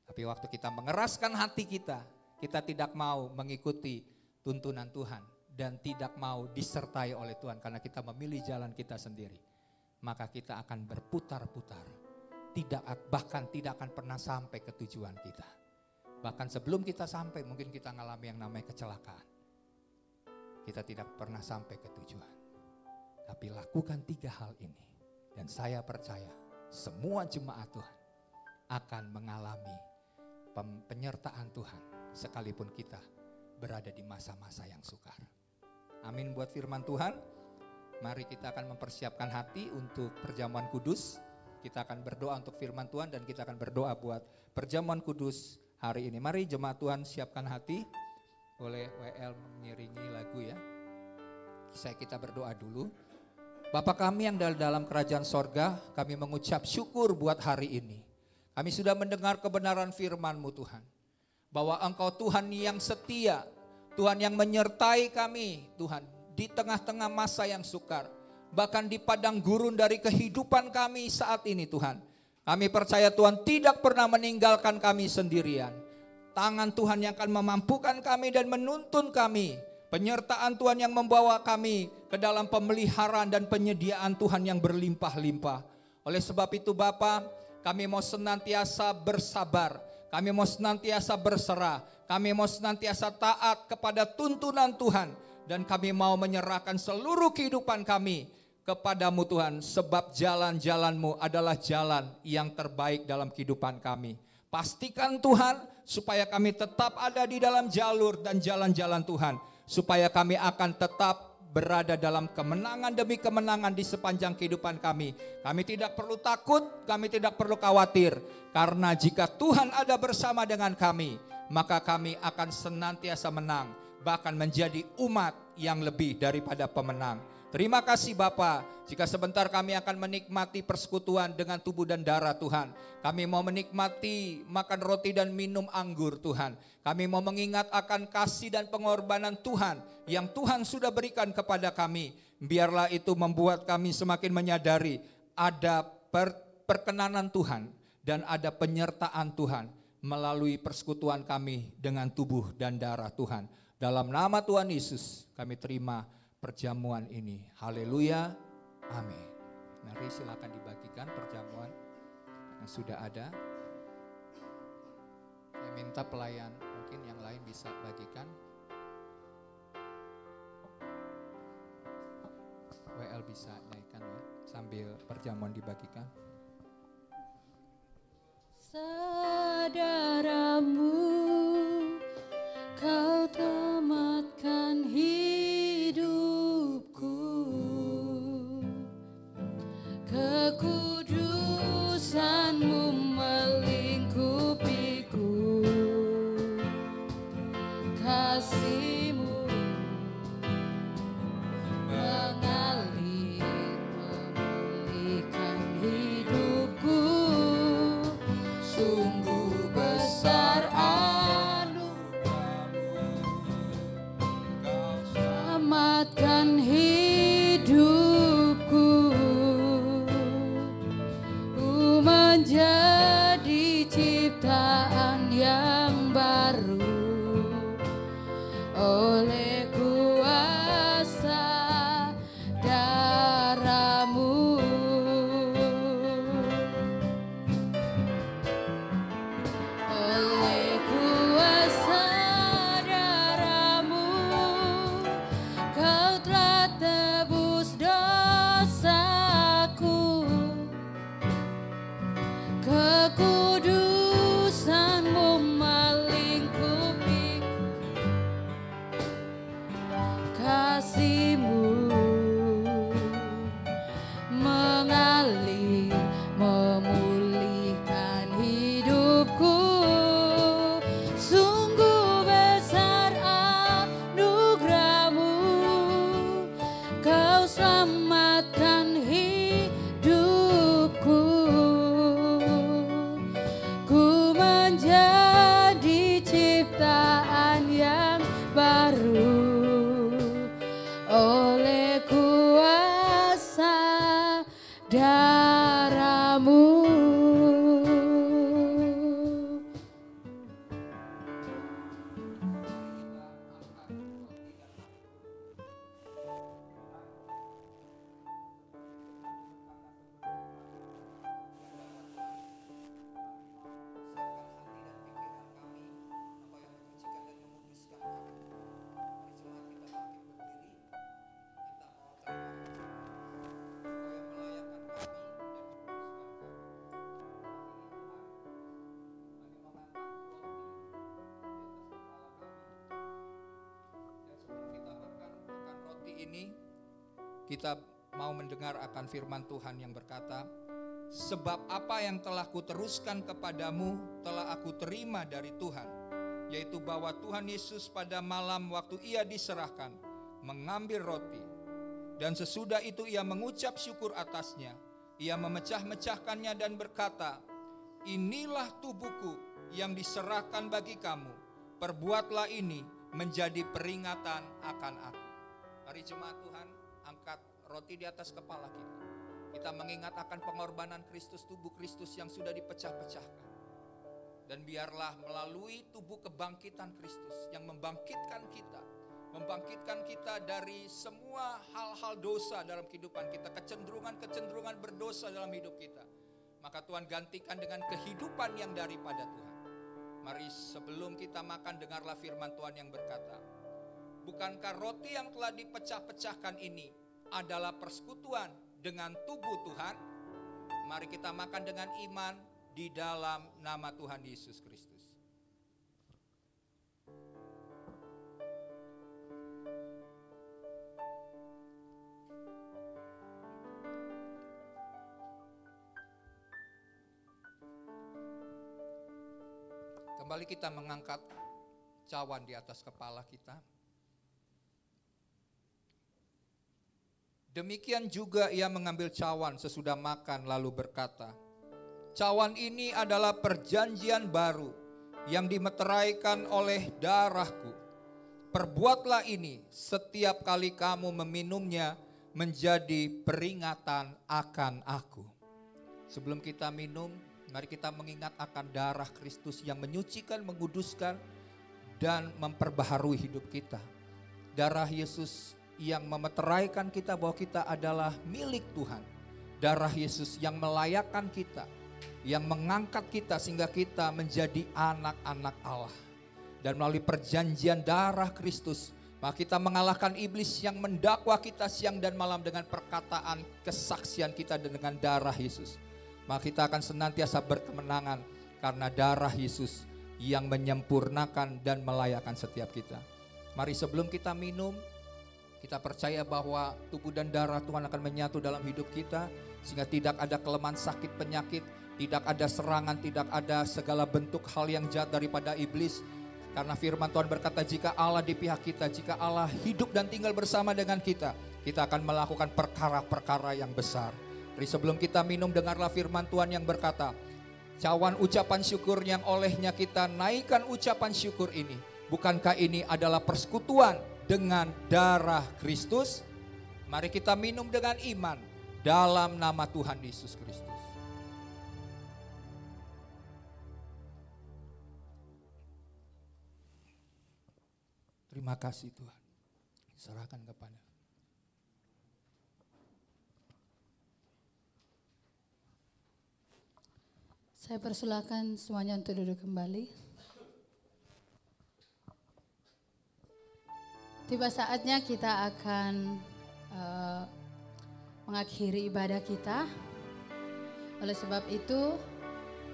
Tapi waktu kita mengeraskan hati kita tidak mau mengikuti tuntunan Tuhan. Dan tidak mau disertai oleh Tuhan karena kita memilih jalan kita sendiri. Maka kita akan berputar-putar, bahkan tidak akan pernah sampai ke tujuan kita. Bahkan sebelum kita sampai mungkin kita ngalami yang namanya kecelakaan. Kita tidak pernah sampai ke tujuan. Tapi lakukan 3 hal ini. Dan saya percaya semua jemaat Tuhan akan mengalami penyertaan Tuhan sekalipun kita berada di masa-masa yang sukar. Amin buat firman Tuhan. Mari kita akan mempersiapkan hati untuk perjamuan kudus. Kita akan berdoa untuk firman Tuhan dan kita akan berdoa buat perjamuan kudus hari ini. Mari jemaat Tuhan siapkan hati. Boleh WL mengiringi lagu ya. Kita berdoa dulu. Bapa kami yang dalam kerajaan sorga, kami mengucap syukur buat hari ini. Kami sudah mendengar kebenaran firman-Mu Tuhan. Bahwa Engkau Tuhan yang setia, Tuhan yang menyertai kami Tuhan di tengah-tengah masa yang sukar. Bahkan di padang gurun dari kehidupan kami saat ini Tuhan. Kami percaya Tuhan tidak pernah meninggalkan kami sendirian. Tangan Tuhan yang akan memampukan kami dan menuntun kami. Penyertaan Tuhan yang membawa kami ke dalam pemeliharaan dan penyediaan Tuhan yang berlimpah-limpah. Oleh sebab itu Bapa, kami mau senantiasa bersabar. Kami mau senantiasa berserah. Kami mau senantiasa taat kepada tuntunan Tuhan. Dan kami mau menyerahkan seluruh kehidupan kami kepadamu Tuhan. Sebab jalan-jalan-Mu adalah jalan yang terbaik dalam kehidupan kami. Pastikan Tuhan supaya kami tetap ada di dalam jalur dan jalan-jalan Tuhan. Supaya kami akan tetap berada dalam kemenangan demi kemenangan di sepanjang kehidupan kami. Kami tidak perlu takut, kami tidak perlu khawatir. Karena jika Tuhan ada bersama dengan kami, maka kami akan senantiasa menang. Bahkan menjadi umat yang lebih daripada pemenang. Terima kasih Bapa. Jika sebentar kami akan menikmati persekutuan dengan tubuh dan darah Tuhan. Kami mau menikmati makan roti dan minum anggur Tuhan. Kami mau mengingat akan kasih dan pengorbanan Tuhan yang Tuhan sudah berikan kepada kami. Biarlah itu membuat kami semakin menyadari ada perkenanan Tuhan dan ada penyertaan Tuhan melalui persekutuan kami dengan tubuh dan darah Tuhan. Dalam nama Tuhan Yesus kami terima perjamuan ini. Haleluya. Amin. Mari silakan dibagikan perjamuan yang sudah ada. Saya minta pelayan mungkin yang lain bisa bagikan. WL bisa naikkan ya sambil perjamuan dibagikan. Saudaramu, kau tematkan hidupku, kekudusanmu melingkupiku. kasih-Mu mengalir memulihkan hidupku. Sungguh besar anugerah-Mu, Kau selamatkan hidupku. Ku menjadi ciptaan yang baru oleh kuasa darah-Mu. Kita mau mendengar akan firman Tuhan yang berkata, sebab apa yang telah kuteruskan kepadamu telah aku terima dari Tuhan, yaitu bahwa Tuhan Yesus pada malam waktu ia diserahkan mengambil roti, dan sesudah itu ia mengucap syukur atasnya, ia memecah-mecahkannya dan berkata, inilah tubuhku yang diserahkan bagi kamu, perbuatlah ini menjadi peringatan akan aku. Mari jemaat Tuhan, angkat roti di atas kepala kita. Kita mengingat akan pengorbanan Kristus, tubuh Kristus yang sudah dipecah-pecahkan. Dan biarlah melalui tubuh kebangkitan Kristus yang membangkitkan kita dari semua hal-hal dosa dalam kehidupan kita, kecenderungan-kecenderungan berdosa dalam hidup kita. Maka Tuhan gantikan dengan kehidupan yang daripada Tuhan. Mari sebelum kita makan, dengarlah firman Tuhan yang berkata, bukankah roti yang telah dipecah-pecahkan ini adalah persekutuan dengan tubuh Tuhan? Mari kita makan dengan iman di dalam nama Tuhan Yesus Kristus. Kembali kita mengangkat cawan di atas kepala kita. Demikian juga ia mengambil cawan sesudah makan lalu berkata, cawan ini adalah perjanjian baru yang dimeteraikan oleh darahku. Perbuatlah ini setiap kali kamu meminumnya menjadi peringatan akan aku. Sebelum kita minum, mari kita mengingat akan darah Kristus yang menyucikan, menguduskan, dan memperbaharui hidup kita. Darah Yesus yang memeteraikan kita bahwa kita adalah milik Tuhan. Darah Yesus yang melayakkan kita, yang mengangkat kita sehingga kita menjadi anak-anak Allah. Dan melalui perjanjian darah Kristus, maka kita mengalahkan iblis yang mendakwa kita siang dan malam dengan perkataan kesaksian kita dengan darah Yesus. Maka kita akan senantiasa berkemenangan karena darah Yesus yang menyempurnakan dan melayakkan setiap kita. Mari sebelum kita minum, kita percaya bahwa tubuh dan darah Tuhan akan menyatu dalam hidup kita, sehingga tidak ada kelemahan, sakit, penyakit, tidak ada serangan, tidak ada segala bentuk hal yang jahat daripada iblis. Karena firman Tuhan berkata, jika Allah di pihak kita, jika Allah hidup dan tinggal bersama dengan kita akan melakukan perkara-perkara yang besar. Jadi sebelum kita minum, dengarlah firman Tuhan yang berkata, cawan ucapan syukur yang olehnya kita naikkan ucapan syukur ini. Bukankah ini adalah persekutuan dengan darah Kristus? Mari kita minum dengan iman dalam nama Tuhan Yesus Kristus. Terima kasih Tuhan. Serahkan kepada. Saya persilakan semuanya untuk duduk kembali. Tiba saatnya kita akan mengakhiri ibadah kita. Oleh sebab itu,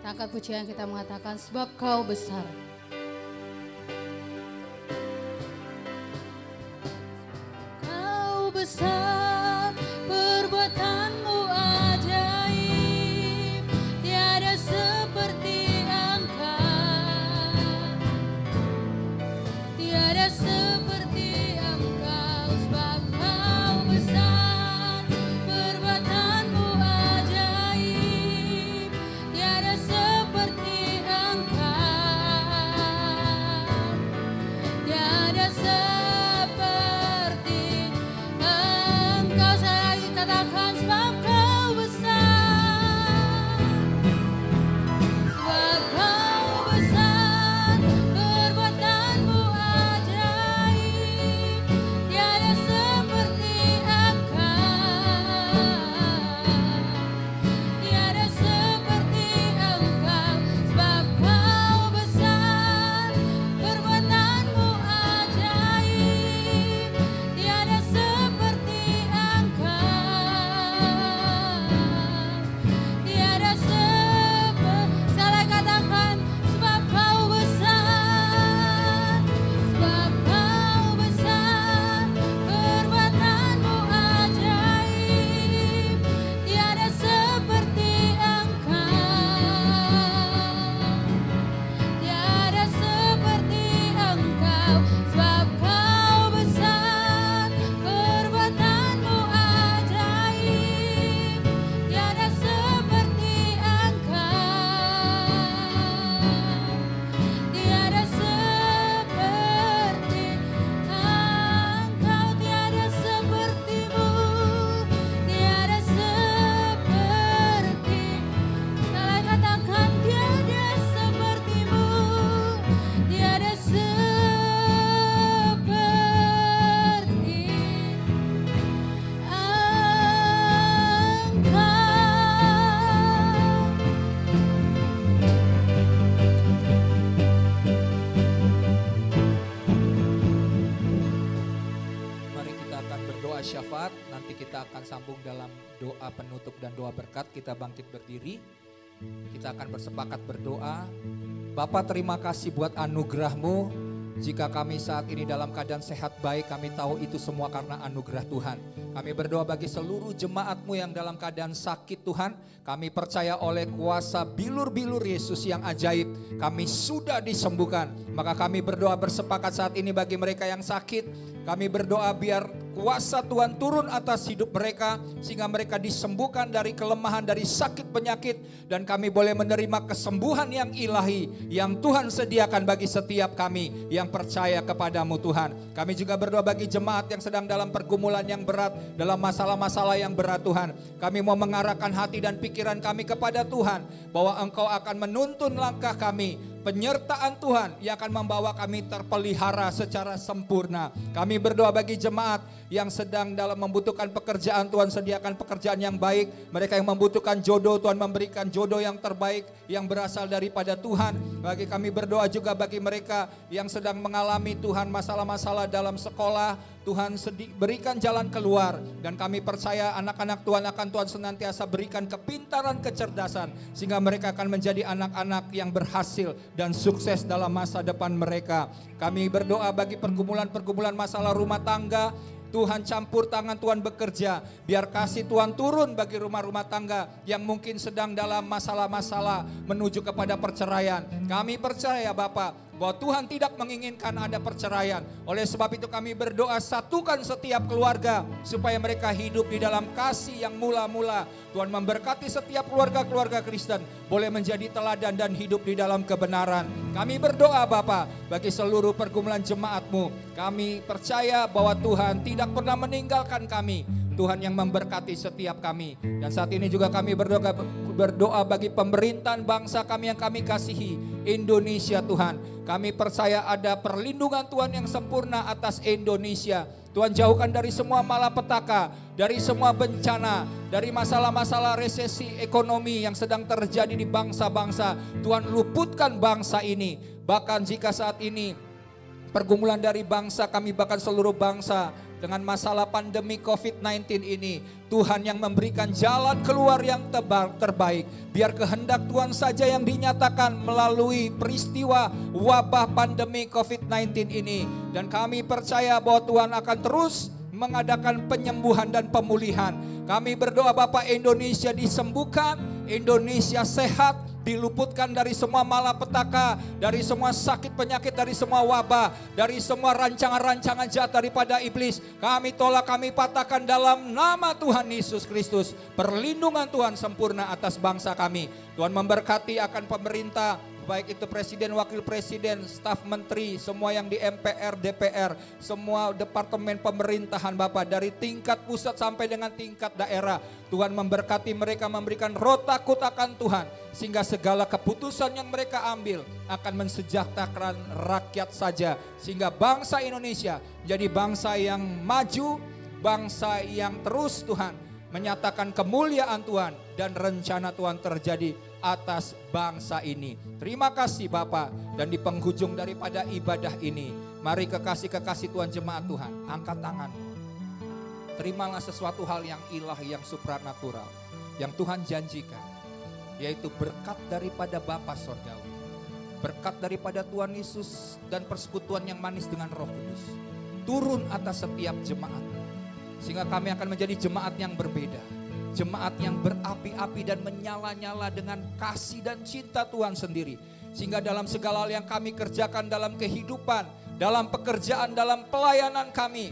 angkat pujian kita mengatakan, sebab Kau besar. Kau besar, perbuatan-Mu ajaib, tiada seperti Engkau, tiada seperti Engkau, sebab Kau besar, perbuatan-Mu ajaib, tiada seperti Engkau, tiada seperti Engkau. Saya lagi katakan sebab Kau besar, sebab Kau besar, perbuatan-Mu ajaib, tiada seperti Engkau, tiada seperti Engkau, sebab Kau besar, perbuatan-Mu ajaib, tiada seperti Engkau, tiada seperti. Saya katakan sebab Kau besar, sebab Kau besar, perbuatan-Mu ajaib, tiada seperti Engkau, tiada seperti Engkau, sebab Kau besar, perbuatan-Mu ajaib, tiada seperti Engkau, tiada seperti Engkau, tiada seperti-Mu, tiada seperti. Saya katakan tiada seperti-Mu, tiada seperti Engkau. Mari kita akan berdoa syafaat, nanti kita akan sambung dalam doa penutup dan doa berkat. Kita bangkit berdiri, kita akan bersepakat berdoa. Bapa, terima kasih buat anugerah-Mu. Jika kami saat ini dalam keadaan sehat baik, kami tahu itu semua karena anugerah Tuhan. Kami berdoa bagi seluruh jemaat-Mu yang dalam keadaan sakit Tuhan. Kami percaya oleh kuasa bilur-bilur Yesus yang ajaib, kami sudah disembuhkan. Maka kami berdoa bersepakat saat ini bagi mereka yang sakit. Kami berdoa biar kuasa Tuhan turun atas hidup mereka, sehingga mereka disembuhkan dari kelemahan, dari sakit penyakit. Dan kami boleh menerima kesembuhan yang ilahi yang Tuhan sediakan bagi setiap kami yang percaya kepadamu Tuhan. Kami juga berdoa bagi jemaat yang sedang dalam pergumulan yang berat, dalam masalah-masalah yang berat Tuhan. Kami mau mengarahkan hati dan pikiran kami kepada Tuhan, bahwa Engkau akan menuntun langkah kami. Penyertaan Tuhan yang akan membawa kami terpelihara secara sempurna. Kami berdoa bagi jemaat yang sedang dalam membutuhkan pekerjaan, Tuhan sediakan pekerjaan yang baik. Mereka yang membutuhkan jodoh, Tuhan memberikan jodoh yang terbaik yang berasal daripada Tuhan. Bagi kami berdoa juga bagi mereka yang sedang mengalami Tuhan masalah-masalah dalam sekolah, Tuhan berikan jalan keluar. Dan kami percaya anak-anak Tuhan akan Tuhan senantiasa berikan kepintaran, kecerdasan, sehingga mereka akan menjadi anak-anak yang berhasil dan sukses dalam masa depan mereka. Kami berdoa bagi pergumulan-pergumulan masalah rumah tangga. Tuhan campur tangan, Tuhan bekerja. Biar kasih Tuhan turun bagi rumah-rumah tangga yang mungkin sedang dalam masalah-masalah menuju kepada perceraian. Kami percaya Bapak, bahwa Tuhan tidak menginginkan ada perceraian. Oleh sebab itu kami berdoa, satukan setiap keluarga supaya mereka hidup di dalam kasih yang mula-mula. Tuhan memberkati setiap keluarga-keluarga Kristen boleh menjadi teladan dan hidup di dalam kebenaran. Kami berdoa Bapa bagi seluruh pergumulan jemaat-Mu. Kami percaya bahwa Tuhan tidak pernah meninggalkan kami. Tuhan yang memberkati setiap kami. Dan saat ini juga kami berdoa bagi pemerintahan bangsa kami yang kami kasihi, Indonesia Tuhan. Kami percaya ada perlindungan Tuhan yang sempurna atas Indonesia. Tuhan jauhkan dari semua malapetaka, dari semua bencana, dari masalah-masalah resesi ekonomi yang sedang terjadi di bangsa-bangsa. Tuhan luputkan bangsa ini. Bahkan jika saat ini pergumulan dari bangsa kami, bahkan seluruh bangsa dengan masalah pandemi COVID-19 ini, Tuhan yang memberikan jalan keluar yang terbaik. Biar kehendak Tuhan saja yang dinyatakan melalui peristiwa wabah pandemi COVID-19 ini. Dan kami percaya bahwa Tuhan akan terus mengadakan penyembuhan dan pemulihan. Kami berdoa Bapak, Indonesia disembuhkan, Indonesia sehat, diluputkan dari semua malapetaka, dari semua sakit penyakit, dari semua wabah, dari semua rancangan-rancangan jahat daripada iblis. Kami tolak, kami patahkan dalam nama Tuhan Yesus Kristus. Perlindungan Tuhan sempurna atas bangsa kami. Tuhan memberkati akan pemerintah, baik itu presiden, wakil presiden, staf menteri, semua yang di MPR, DPR, semua departemen pemerintahan Bapak, dari tingkat pusat sampai dengan tingkat daerah. Tuhan memberkati mereka, memberikan roh takut akan Tuhan, sehingga segala keputusan yang mereka ambil akan mensejahterakan rakyat saja, sehingga bangsa Indonesia jadi bangsa yang maju, bangsa yang terus Tuhan menyatakan kemuliaan Tuhan dan rencana Tuhan terjadi atas bangsa ini. Terima kasih Bapak, dan di penghujung daripada ibadah ini, mari kekasih-kekasih Tuhan, jemaat Tuhan, angkat tangan. Terimalah sesuatu hal yang ilahi, yang supranatural, yang Tuhan janjikan, yaitu berkat daripada Bapa Sorgawi, berkat daripada Tuhan Yesus dan persekutuan yang manis dengan Roh Kudus turun atas setiap jemaat, sehingga kami akan menjadi jemaat yang berbeda, jemaat yang berapi-api dan menyala-nyala dengan kasih dan cinta Tuhan sendiri. Sehingga dalam segala hal yang kami kerjakan dalam kehidupan, dalam pekerjaan, dalam pelayanan kami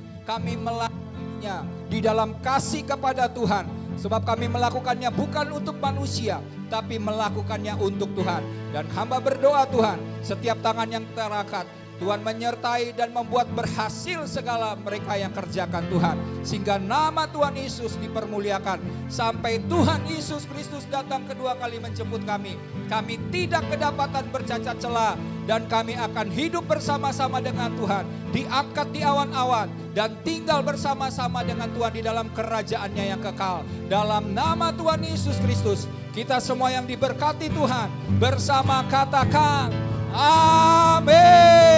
melakukannya di dalam kasih kepada Tuhan. Sebab kami melakukannya bukan untuk manusia, tapi melakukannya untuk Tuhan. Dan hamba berdoa Tuhan, setiap tangan yang terangkat, Tuhan menyertai dan membuat berhasil segala mereka yang kerjakan Tuhan. Sehingga nama Tuhan Yesus dipermuliakan. Sampai Tuhan Yesus Kristus datang kedua kali menjemput kami. Kami tidak kedapatan bercacat celah. Dan kami akan hidup bersama-sama dengan Tuhan. Diangkat di awan-awan. Dan tinggal bersama-sama dengan Tuhan di dalam kerajaannya yang kekal. Dalam nama Tuhan Yesus Kristus, kita semua yang diberkati Tuhan bersama katakan amin.